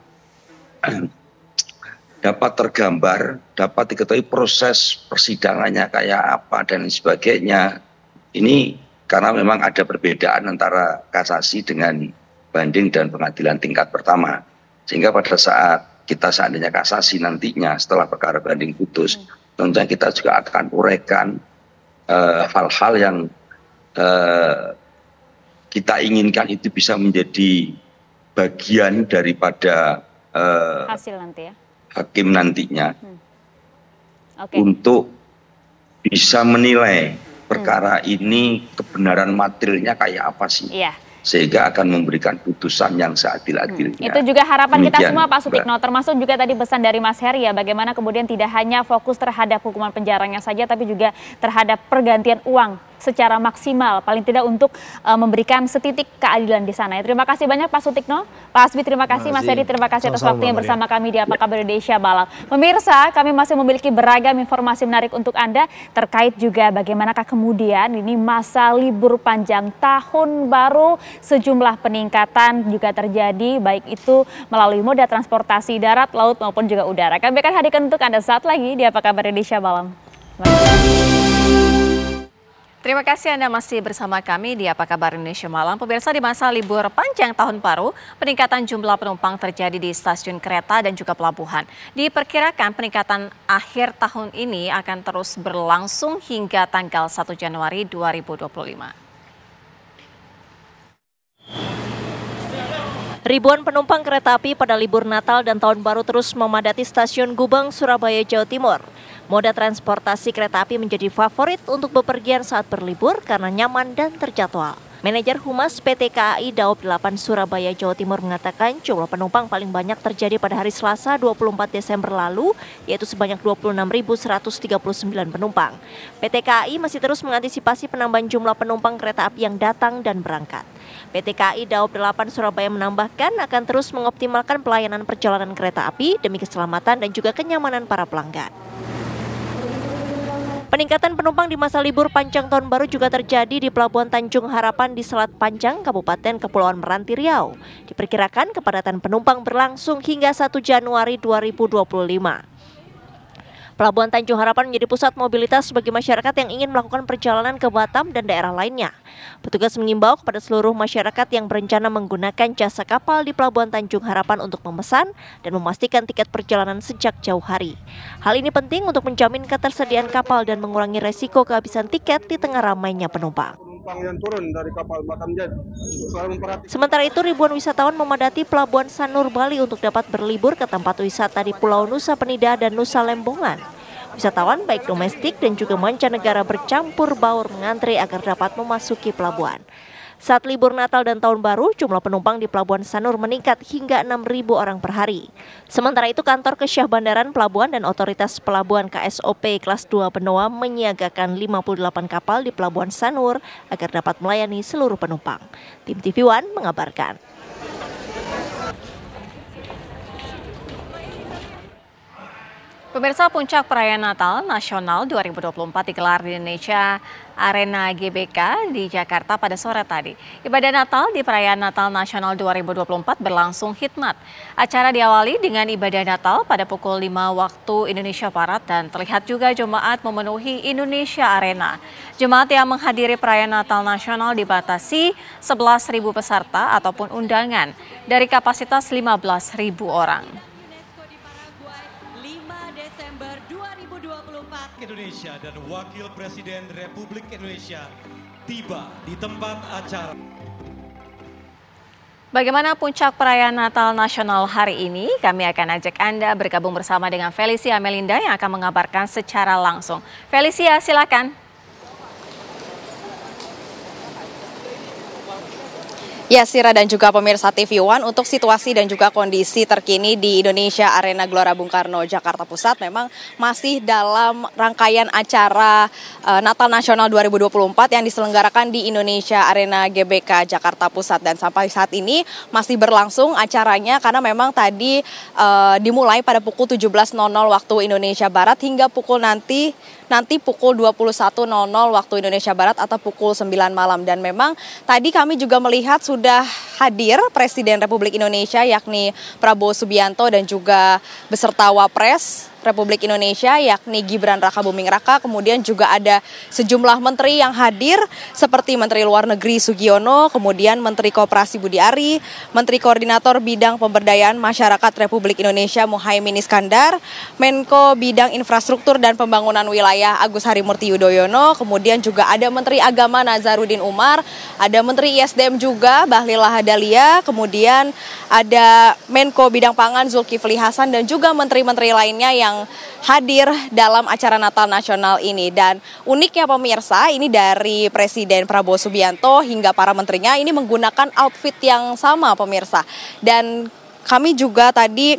dapat tergambar, dapat diketahui proses persidangannya kayak apa dan sebagainya. Ini karena memang ada perbedaan antara kasasi dengan banding dan pengadilan tingkat pertama. Sehingga pada saat kita seandainya kasasi nantinya setelah perkara banding putus, tentunya kita juga akan uraikan hal-hal yang kita inginkan itu bisa menjadi bagian daripada hasil nanti ya, hakim nantinya untuk bisa menilai perkara ini kebenaran materialnya kayak apa sih, sehingga akan memberikan putusan yang seadil-adilnya. Itu juga harapan kita semua Pak Sutikno, termasuk juga tadi pesan dari Mas Heri ya, bagaimana kemudian tidak hanya fokus terhadap hukuman penjaranya saja, tapi juga terhadap pergantian uang secara maksimal, paling tidak untuk memberikan setitik keadilan di sana. Terima kasih banyak Pak Sutikno, Pak Hasbi terima kasih, Mas Heri terima kasih atas waktunya bersama kami di Apa Kabar Indonesia Malam. Pemirsa, kami masih memiliki beragam informasi menarik untuk Anda terkait juga bagaimanakah kemudian ini masa libur panjang tahun baru, sejumlah peningkatan juga terjadi baik itu melalui moda transportasi darat, laut maupun juga udara. Kami akan hadirkan untuk Anda saat lagi di Apa Kabar Indonesia Malam. Terima kasih Anda masih bersama kami di Apa Kabar Indonesia Malam. Pemirsa, di masa libur panjang tahun baru, peningkatan jumlah penumpang terjadi di stasiun kereta dan juga pelabuhan. Diperkirakan peningkatan akhir tahun ini akan terus berlangsung hingga tanggal 1 Januari 2025. Ribuan penumpang kereta api pada libur Natal dan Tahun Baru terus memadati stasiun Gubeng, Surabaya, Jawa Timur. Moda transportasi kereta api menjadi favorit untuk bepergian saat berlibur karena nyaman dan terjadwal. Manajer Humas PT KAI Daob 8 Surabaya, Jawa Timur mengatakan jumlah penumpang paling banyak terjadi pada hari Selasa 24 Desember lalu, yaitu sebanyak 26.139 penumpang. PT KAI masih terus mengantisipasi penambahan jumlah penumpang kereta api yang datang dan berangkat. PT KAI Daob 8 Surabaya menambahkan akan terus mengoptimalkan pelayanan perjalanan kereta api demi keselamatan dan juga kenyamanan para pelanggan. Peningkatan penumpang di masa libur panjang tahun baru juga terjadi di Pelabuhan Tanjung Harapan di Selat Panjang, Kabupaten Kepulauan Meranti, Riau. Diperkirakan kepadatan penumpang berlangsung hingga 1 Januari 2025. Pelabuhan Tanjung Harapan menjadi pusat mobilitas bagi masyarakat yang ingin melakukan perjalanan ke Batam dan daerah lainnya. Petugas mengimbau kepada seluruh masyarakat yang berencana menggunakan jasa kapal di Pelabuhan Tanjung Harapan untuk memesan dan memastikan tiket perjalanan sejak jauh hari. Hal ini penting untuk menjamin ketersediaan kapal dan mengurangi resiko kehabisan tiket di tengah ramainya penumpang. Yang turun dari kapal Batam Jet. Sementara itu, ribuan wisatawan memadati Pelabuhan Sanur Bali untuk dapat berlibur ke tempat wisata di Pulau Nusa Penida dan Nusa Lembongan. Wisatawan baik domestik dan juga mancanegara bercampur baur mengantre agar dapat memasuki pelabuhan. Saat libur Natal dan Tahun Baru, jumlah penumpang di Pelabuhan Sanur meningkat hingga 6.000 orang per hari. Sementara itu, Kantor Kesyah Bandaran Pelabuhan dan Otoritas Pelabuhan KSOP Kelas 2 Benoa menyiagakan 58 kapal di Pelabuhan Sanur agar dapat melayani seluruh penumpang. Tim TV One mengabarkan. Pemirsa, puncak perayaan Natal Nasional 2024 digelar di Indonesia Arena GBK di Jakarta pada sore tadi. Ibadah Natal di perayaan Natal Nasional 2024 berlangsung khidmat. Acara diawali dengan ibadah Natal pada pukul 5 waktu Indonesia Barat dan terlihat juga jemaat memenuhi Indonesia Arena. Jemaat yang menghadiri perayaan Natal Nasional dibatasi 11.000 peserta ataupun undangan dari kapasitas 15.000 orang. Indonesia dan Wakil Presiden Republik Indonesia tiba di tempat acara. Bagaimana puncak perayaan Natal Nasional hari ini? Kami akan ajak Anda bergabung bersama dengan Felicia Melinda yang akan mengabarkan secara langsung. Felicia, silakan. Ya, Sira dan juga pemirsa TV One, untuk situasi dan juga kondisi terkini di Indonesia Arena Gelora Bung Karno, Jakarta Pusat memang masih dalam rangkaian acara Natal Nasional 2024 yang diselenggarakan di Indonesia Arena GBK Jakarta Pusat. Dan sampai saat ini masih berlangsung acaranya karena memang tadi dimulai pada pukul 17.00 waktu Indonesia Barat hingga pukul nanti pukul 21.00 waktu Indonesia Barat atau pukul 9 malam. Dan memang tadi kami juga melihat sudah hadir Presiden Republik Indonesia yakni Prabowo Subianto dan juga beserta Wapres Republik Indonesia yakni Gibran Rakabuming Raka. Kemudian juga ada sejumlah menteri yang hadir seperti Menteri Luar Negeri Sugiono, kemudian Menteri Koperasi Budi Ari, Menteri Koordinator Bidang Pemberdayaan Masyarakat Republik Indonesia Muhaimin Iskandar, Menko Bidang Infrastruktur dan Pembangunan Wilayah Agus Harimurti Yudhoyono, kemudian juga ada Menteri Agama Nazarudin Umar, ada Menteri ISDM juga Bahlil Lahadalia, kemudian ada Menko Bidang Pangan Zulkifli Hasan dan juga menteri-menteri lainnya yang hadir dalam acara Natal Nasional ini. Dan uniknya pemirsa, ini dari Presiden Prabowo Subianto hingga para menterinya ini menggunakan outfit yang sama pemirsa. Dan kami juga tadi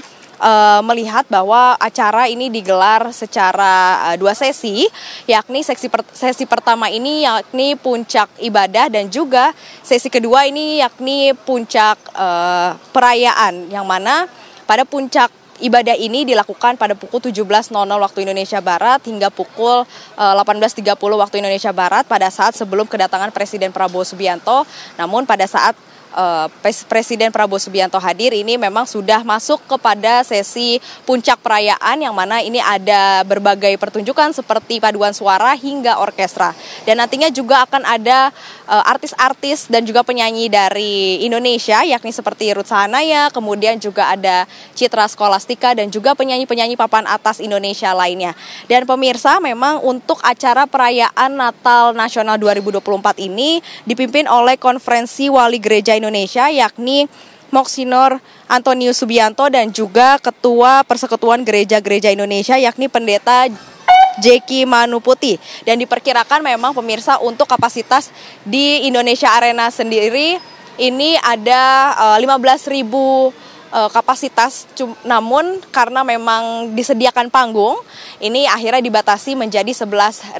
melihat bahwa acara ini digelar secara 2 sesi, yakni sesi pertama ini yakni puncak ibadah dan juga sesi kedua ini yakni puncak perayaan, yang mana pada puncak ibadah ini dilakukan pada pukul 17.00 waktu Indonesia Barat hingga pukul 18.30 waktu Indonesia Barat pada saat sebelum kedatangan Presiden Prabowo Subianto. Namun pada saat Presiden Prabowo Subianto hadir, ini memang sudah masuk kepada sesi puncak perayaan, yang mana ini ada berbagai pertunjukan seperti paduan suara hingga orkestra. Dan nantinya juga akan ada artis-artis dan juga penyanyi dari Indonesia, yakni seperti Ruth Sahanaya, kemudian juga ada Citra Scholastika dan juga penyanyi-penyanyi papan atas Indonesia lainnya. Dan pemirsa, memang untuk acara perayaan Natal Nasional 2024 ini dipimpin oleh Konferensi Wali Gereja Indonesia, yakni Monsignor Antonius Subianto, dan juga Ketua Persekutuan Gereja-Gereja Indonesia, yakni Pendeta Jeki Manuputi. Dan diperkirakan memang pemirsa untuk kapasitas di Indonesia Arena sendiri ini ada 15.000 kapasitas, namun karena memang disediakan panggung, ini akhirnya dibatasi menjadi 11.000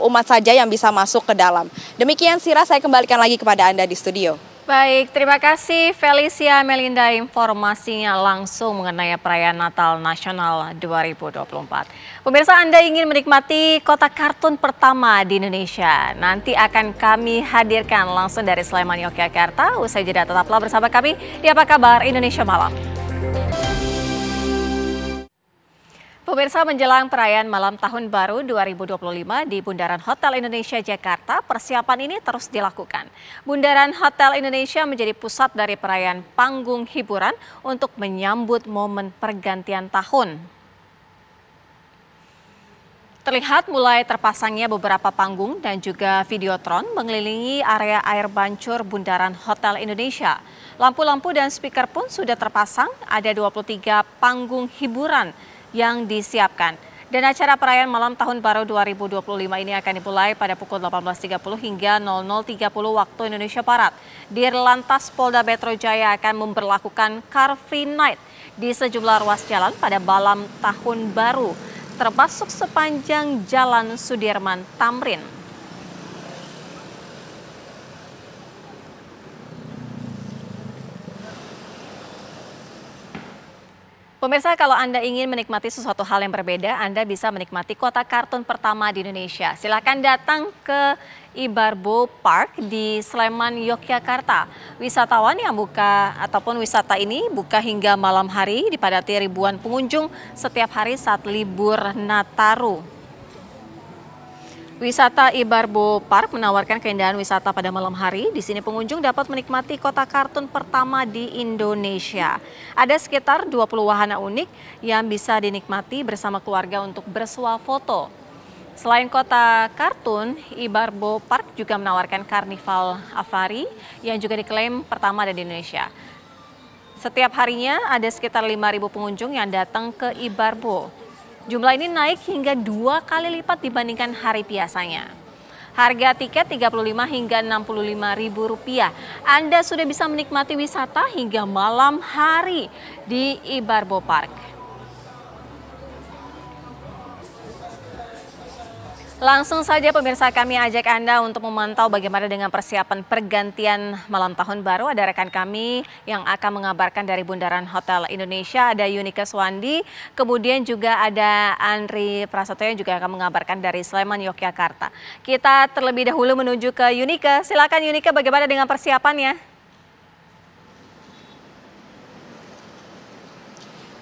umat saja yang bisa masuk ke dalam. Demikian Sira, saya kembalikan lagi kepada Anda di studio. Baik, terima kasih Felicia Melinda informasinya langsung mengenai perayaan Natal Nasional 2024. Pemirsa, Anda ingin menikmati kota kartun pertama di Indonesia? Nanti akan kami hadirkan langsung dari Sleman, Yogyakarta. Usai jeda tetaplah bersama kami di Apa Kabar Indonesia Malam. Pemirsa, menjelang perayaan Malam Tahun Baru 2025 di Bundaran Hotel Indonesia Jakarta, persiapan ini terus dilakukan. Bundaran Hotel Indonesia menjadi pusat dari perayaan panggung hiburan untuk menyambut momen pergantian tahun. Terlihat mulai terpasangnya beberapa panggung dan juga videotron mengelilingi area air mancur Bundaran Hotel Indonesia. Lampu-lampu dan speaker pun sudah terpasang, ada 23 panggung hiburan yang disiapkan. Dan acara perayaan Malam Tahun Baru 2025 ini akan dimulai pada pukul 18.30 hingga 00.30 waktu Indonesia Barat. Dirlantas Polda Metro Jaya akan memberlakukan Car Free Night di sejumlah ruas jalan pada Malam Tahun Baru, termasuk sepanjang Jalan Sudirman Tamrin. Pemirsa, kalau Anda ingin menikmati sesuatu hal yang berbeda, Anda bisa menikmati kota kartun pertama di Indonesia. Silakan datang ke Ibarbo Park di Sleman, Yogyakarta. Wisatawan yang wisata ini buka hingga malam hari, dipadati ribuan pengunjung setiap hari saat libur Nataru. Wisata Ibarbo Park menawarkan keindahan wisata pada malam hari. Di sini pengunjung dapat menikmati kota kartun pertama di Indonesia. Ada sekitar 20 wahana unik yang bisa dinikmati bersama keluarga untuk bersuah foto. Selain kota kartun, Ibarbo Park juga menawarkan karnival safari yang juga diklaim pertama di Indonesia. Setiap harinya ada sekitar 5.000 pengunjung yang datang ke Ibarbo. Jumlah ini naik hingga 2 kali lipat dibandingkan hari biasanya. Harga tiket Rp35 hingga Rp65.000. Anda sudah bisa menikmati wisata hingga malam hari di Ibarbo Park. Langsung saja pemirsa, kami ajak Anda untuk memantau bagaimana dengan persiapan pergantian Malam Tahun Baru. Ada rekan kami yang akan mengabarkan dari Bundaran Hotel Indonesia, ada Yunika Swandi, kemudian juga ada Andri Prasetyo yang juga akan mengabarkan dari Sleman, Yogyakarta. Kita terlebih dahulu menuju ke Yunika. Silakan Yunika, bagaimana dengan persiapannya?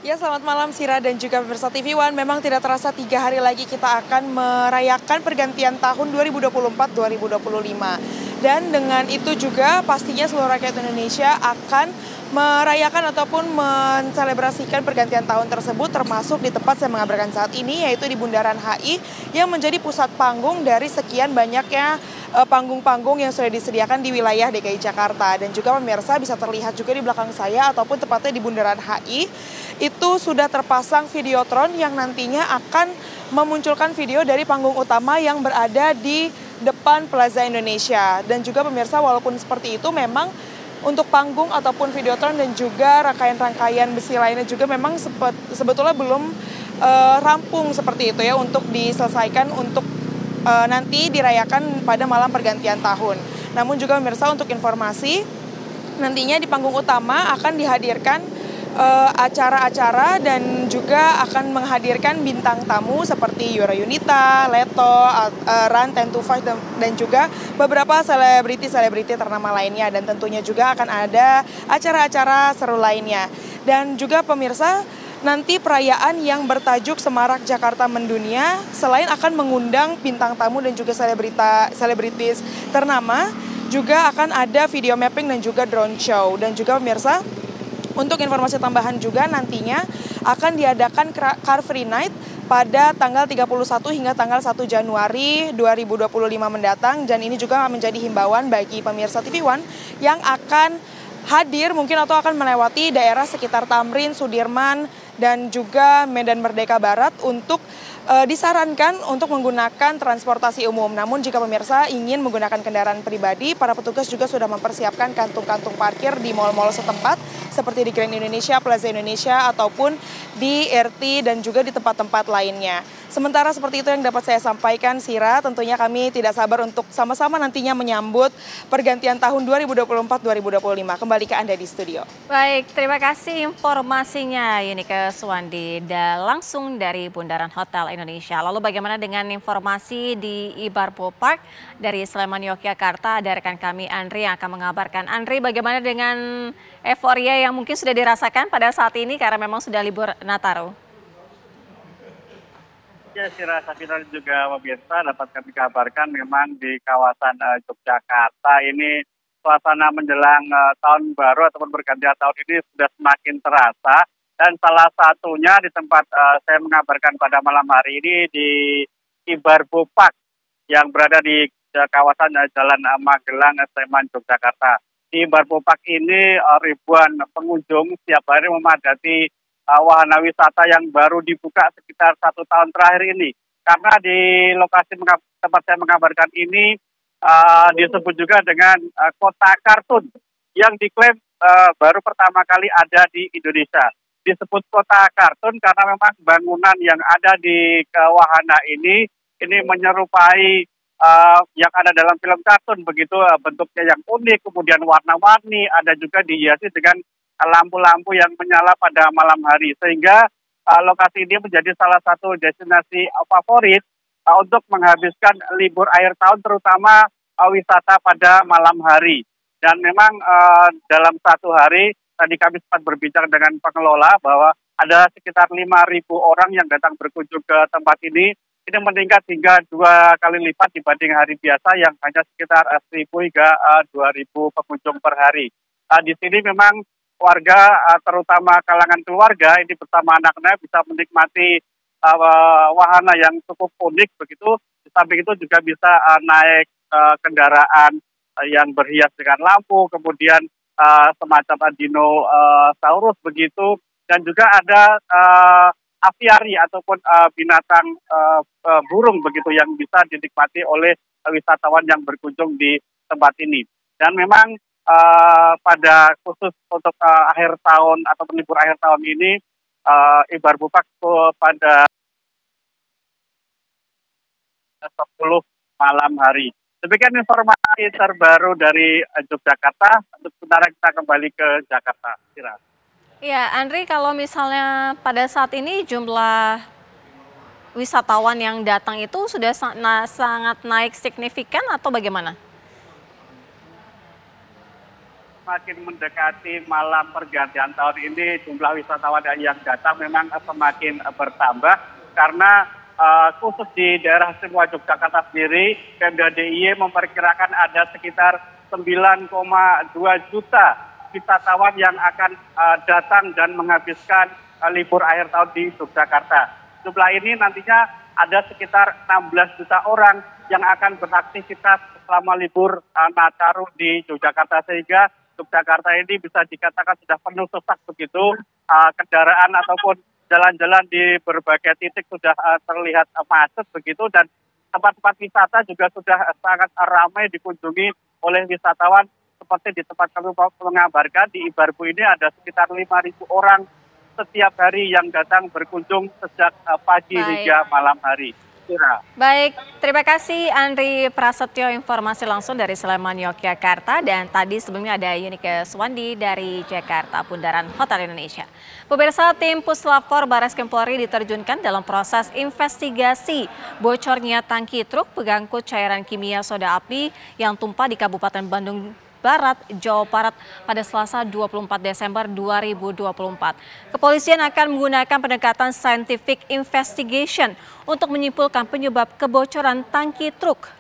Ya, selamat malam Sira dan juga pemirsa TV One. Memang tidak terasa 3 hari lagi kita akan merayakan pergantian tahun 2024-2025. Dan dengan itu juga pastinya seluruh rakyat Indonesia akan merayakan ataupun menselebrasikan pergantian tahun tersebut, termasuk di tempat saya mengabarkan saat ini, yaitu di Bundaran HI yang menjadi pusat panggung dari sekian banyaknya panggung-panggung yang sudah disediakan di wilayah DKI Jakarta. Dan juga pemirsa bisa terlihat juga di belakang saya ataupun tepatnya di Bundaran HI itu sudah terpasang videotron yang nantinya akan memunculkan video dari panggung utama yang berada di depan Plaza Indonesia. Dan juga pemirsa, walaupun seperti itu memang untuk panggung ataupun videotron dan juga rangkaian-rangkaian besi lainnya juga memang sebetulnya belum rampung seperti itu ya untuk diselesaikan untuk nanti dirayakan pada malam pergantian tahun. Namun juga pemirsa untuk informasi, nantinya di panggung utama akan dihadirkan acara-acara dan juga akan menghadirkan bintang tamu seperti Yura Yunita, Leto, Ran, 10to5 dan juga beberapa selebriti ternama lainnya, dan tentunya juga akan ada acara-acara seru lainnya. Dan juga pemirsa, nanti perayaan yang bertajuk Semarak Jakarta Mendunia selain akan mengundang bintang tamu dan juga selebritis ternama, juga akan ada video mapping dan juga drone show. Dan juga pemirsa, untuk informasi tambahan juga nantinya akan diadakan Car Free Night pada tanggal 31 hingga tanggal 1 Januari 2025 mendatang, dan ini juga menjadi himbauan bagi pemirsa TV One yang akan hadir mungkin atau akan melewati daerah sekitar Tamrin, Sudirman, dan juga Medan Merdeka Barat untuk disarankan untuk menggunakan transportasi umum. Namun jika pemirsa ingin menggunakan kendaraan pribadi, para petugas juga sudah mempersiapkan kantung-kantung parkir di mal-mal setempat seperti di Grand Indonesia, Plaza Indonesia, ataupun di RT dan juga di tempat-tempat lainnya. Sementara seperti itu yang dapat saya sampaikan, Sira. Tentunya kami tidak sabar untuk sama-sama nantinya menyambut pergantian tahun 2024-2025. Kembali ke Anda di studio. Baik, terima kasih informasinya Yunike Suwandi langsung dari Bundaran Hotel Indonesia. Lalu bagaimana dengan informasi di Ibarbo Park dari Sleman, Yogyakarta? Ada rekan kami Andri yang akan mengabarkan. Andri, bagaimana dengan euforia yang mungkin sudah dirasakan pada saat ini karena memang sudah libur Nataru? Ya, Sira, Safira juga pemirsa dapat kami kabarkan memang di kawasan Yogyakarta ini suasana menjelang tahun baru ataupun pergantian tahun ini sudah semakin terasa, dan salah satunya di tempat saya mengabarkan pada malam hari ini di Ibarbo Park yang berada di kawasan Jalan Magelang, Sleman, Yogyakarta. Di Ibarbo Park ini ribuan pengunjung setiap hari memadati wahana wisata yang baru dibuka sekitar 1 tahun terakhir ini. Karena di lokasi tempat saya mengabarkan ini disebut juga dengan kota kartun yang diklaim baru pertama kali ada di Indonesia. Disebut kota kartun karena memang bangunan yang ada di wahana ini menyerupai yang ada dalam film kartun, begitu bentuknya yang unik, kemudian warna-warni, ada juga dihiasi dengan lampu-lampu yang menyala pada malam hari, sehingga lokasi ini menjadi salah satu destinasi favorit untuk menghabiskan libur akhir tahun, terutama wisata pada malam hari. Dan memang dalam satu hari, tadi kami sempat berbincang dengan pengelola bahwa ada sekitar 5.000 orang yang datang berkunjung ke tempat ini. Ini meningkat hingga 2 kali lipat dibanding hari biasa yang hanya sekitar 1.000 hingga 2.000 pengunjung per hari. Di sini memang warga, terutama kalangan keluarga ini bersama anak-anak bisa menikmati wahana yang cukup unik begitu. Di samping itu juga bisa naik kendaraan yang berhias dengan lampu, kemudian semacam dinosaurus begitu, dan juga ada aviari ataupun binatang burung begitu yang bisa dinikmati oleh wisatawan yang berkunjung di tempat ini. Dan memang pada khusus untuk akhir tahun atau libur akhir tahun ini Ibarbo Park pada 10 malam hari. Demikian informasi terbaru dari Yogyakarta. Untuk sementara kita kembali ke Jakarta. Ya, Andri, kalau misalnya pada saat ini jumlah wisatawan yang datang itu sudah sangat naik signifikan atau bagaimana? Semakin mendekati malam pergantian tahun ini, jumlah wisatawan yang datang memang semakin bertambah karena khusus di daerah istimewa Yogyakarta sendiri, Pemda DIY memperkirakan ada sekitar 9,2 juta wisatawan yang akan datang dan menghabiskan libur akhir tahun di Yogyakarta. Jumlah ini nantinya ada sekitar 16 juta orang yang akan beraktivitas selama libur Nataru di Yogyakarta, sehingga Yogyakarta ini bisa dikatakan sudah penuh sesak begitu, kendaraan ataupun jalan-jalan di berbagai titik sudah terlihat macet begitu, dan tempat-tempat wisata juga sudah sangat ramai dikunjungi oleh wisatawan seperti di tempat kami mengabarkan di Ibarbu ini ada sekitar 5.000 orang setiap hari yang datang berkunjung sejak pagi hingga malam hari. Baik, terima kasih Andri Prasetyo, informasi langsung dari Sleman, Yogyakarta. Dan tadi sebelumnya ada Yunike Swandi dari Jakarta, Bundaran Hotel Indonesia. Pemirsa, tim Puslap 4 Barreskrim Polri diterjunkan dalam proses investigasi bocornya tangki truk pengangkut cairan kimia soda api yang tumpah di Kabupaten Bandung Barat, Jawa Barat pada Selasa 24 Desember 2024. Kepolisian akan menggunakan pendekatan scientific investigation untuk menyimpulkan penyebab kebocoran tangki truk.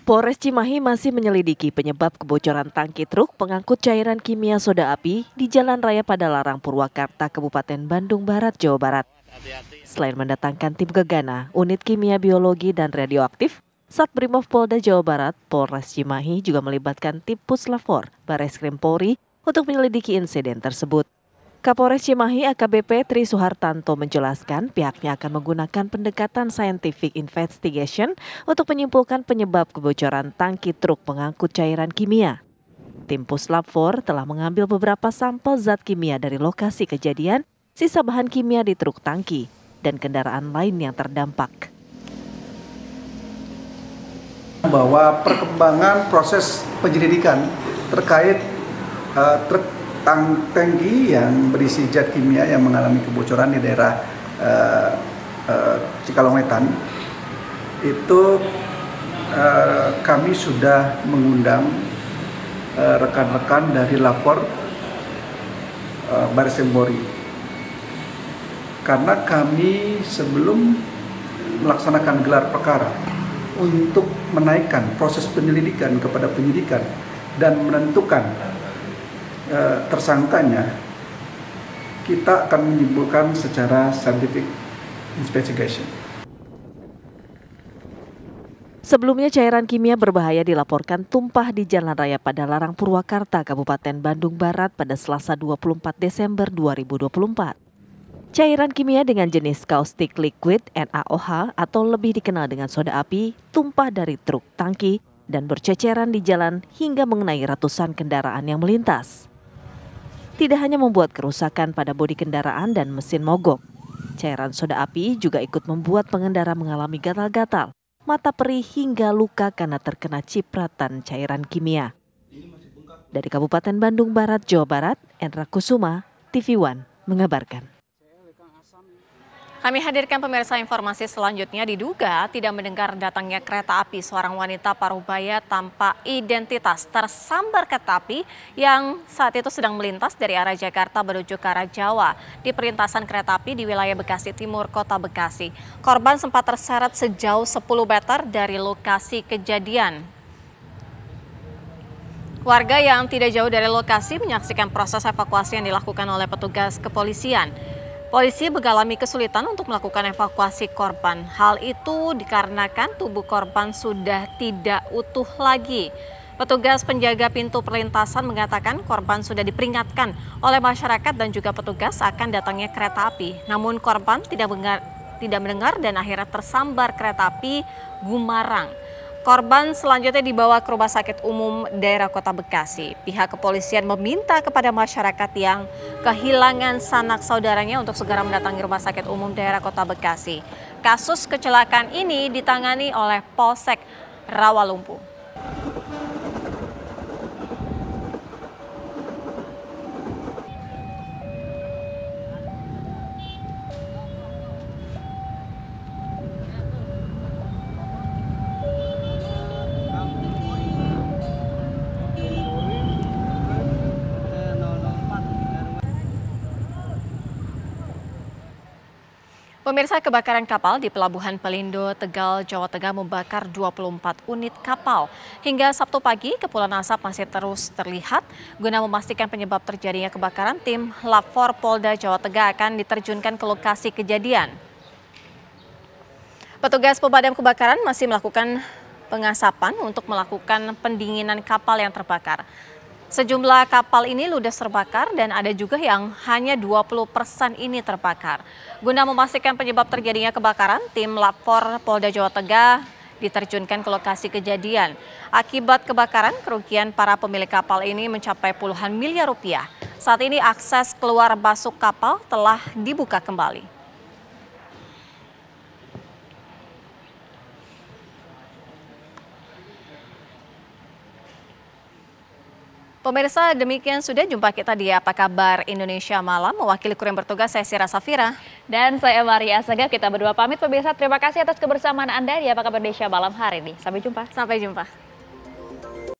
Polres Cimahi masih menyelidiki penyebab kebocoran tangki truk pengangkut cairan kimia soda api di Jalan Raya Padalarang, Purwakarta, Kabupaten Bandung Barat, Jawa Barat. Selain mendatangkan tim gegana, unit kimia biologi dan radioaktif, Satbrimob Polda Jawa Barat, Polres Cimahi juga melibatkan tim Puslap 4 Barreskrim Polri untuk menyelidiki insiden tersebut. Kapolres Cimahi AKBP Tri Suhartanto menjelaskan pihaknya akan menggunakan pendekatan scientific investigation untuk menyimpulkan penyebab kebocoran tangki truk pengangkut cairan kimia. Tim Puslap 4 telah mengambil beberapa sampel zat kimia dari lokasi kejadian, sisa bahan kimia di truk tangki, dan kendaraan lain yang terdampak. Bahwa perkembangan proses penyelidikan terkait truk tangki yang berisi zat kimia yang mengalami kebocoran di daerah Cikalong Wetan, itu kami sudah mengundang rekan-rekan dari lapor Barreskrim Polri. Karena kami sebelum melaksanakan gelar perkara untuk menaikkan proses penyelidikan kepada penyidikan dan menentukan tersangkanya, kita akan menyimpulkan secara scientific investigation. Sebelumnya cairan kimia berbahaya dilaporkan tumpah di Jalan Raya Padalarang, Purwakarta, Kabupaten Bandung Barat pada Selasa 24 Desember 2024. Cairan kimia dengan jenis kaustik liquid NaOH atau lebih dikenal dengan soda api tumpah dari truk tangki dan berceceran di jalan hingga mengenai ratusan kendaraan yang melintas. Tidak hanya membuat kerusakan pada bodi kendaraan dan mesin mogok, cairan soda api juga ikut membuat pengendara mengalami gatal-gatal, mata perih hingga luka karena terkena cipratan cairan kimia. Dari Kabupaten Bandung Barat, Jawa Barat, Endra Kusuma, TV One mengabarkan. Kami hadirkan pemirsa informasi selanjutnya. Diduga tidak mendengar datangnya kereta api, seorang wanita Parubaya tanpa identitas tersambar kereta api yang saat itu sedang melintas dari arah Jakarta menuju ke arah Jawa di perlintasan kereta api di wilayah Bekasi Timur, Kota Bekasi. Korban sempat terseret sejauh 10 meter dari lokasi kejadian. Warga yang tidak jauh dari lokasi menyaksikan proses evakuasi yang dilakukan oleh petugas kepolisian. Polisi mengalami kesulitan untuk melakukan evakuasi korban. Hal itu dikarenakan tubuh korban sudah tidak utuh lagi. Petugas penjaga pintu perlintasan mengatakan korban sudah diperingatkan oleh masyarakat dan juga petugas akan datangnya kereta api. Namun korban tidak mendengar dan akhirnya tersambar kereta api Gumarang. Korban selanjutnya dibawa ke Rumah Sakit Umum Daerah Kota Bekasi. Pihak kepolisian meminta kepada masyarakat yang kehilangan sanak saudaranya untuk segera mendatangi Rumah Sakit Umum Daerah Kota Bekasi. Kasus kecelakaan ini ditangani oleh Polsek Rawalumpu. Pemirsa, kebakaran kapal di Pelabuhan Pelindo, Tegal, Jawa Tengah membakar 24 unit kapal. Hingga Sabtu pagi, kepulan asap masih terus terlihat. Guna memastikan penyebab terjadinya kebakaran, tim Lab4 Polda Jawa Tengah akan diterjunkan ke lokasi kejadian. Petugas pemadam kebakaran masih melakukan pengasapan untuk melakukan pendinginan kapal yang terbakar. Sejumlah kapal ini ludes terbakar dan ada juga yang hanya 20% ini terbakar. Guna memastikan penyebab terjadinya kebakaran, tim Lapor Polda Jawa Tengah diterjunkan ke lokasi kejadian. Akibat kebakaran, kerugian para pemilik kapal ini mencapai puluhan miliar rupiah. Saat ini akses keluar masuk kapal telah dibuka kembali. Pemirsa, demikian sudah jumpa kita di Apa Kabar Indonesia Malam. Mewakili kru yang bertugas, saya Sira Safira. Dan saya Maria Asegaf. Kita berdua pamit pemirsa. Terima kasih atas kebersamaan Anda di Apa Kabar Indonesia Malam hari ini. Sampai jumpa. Sampai jumpa.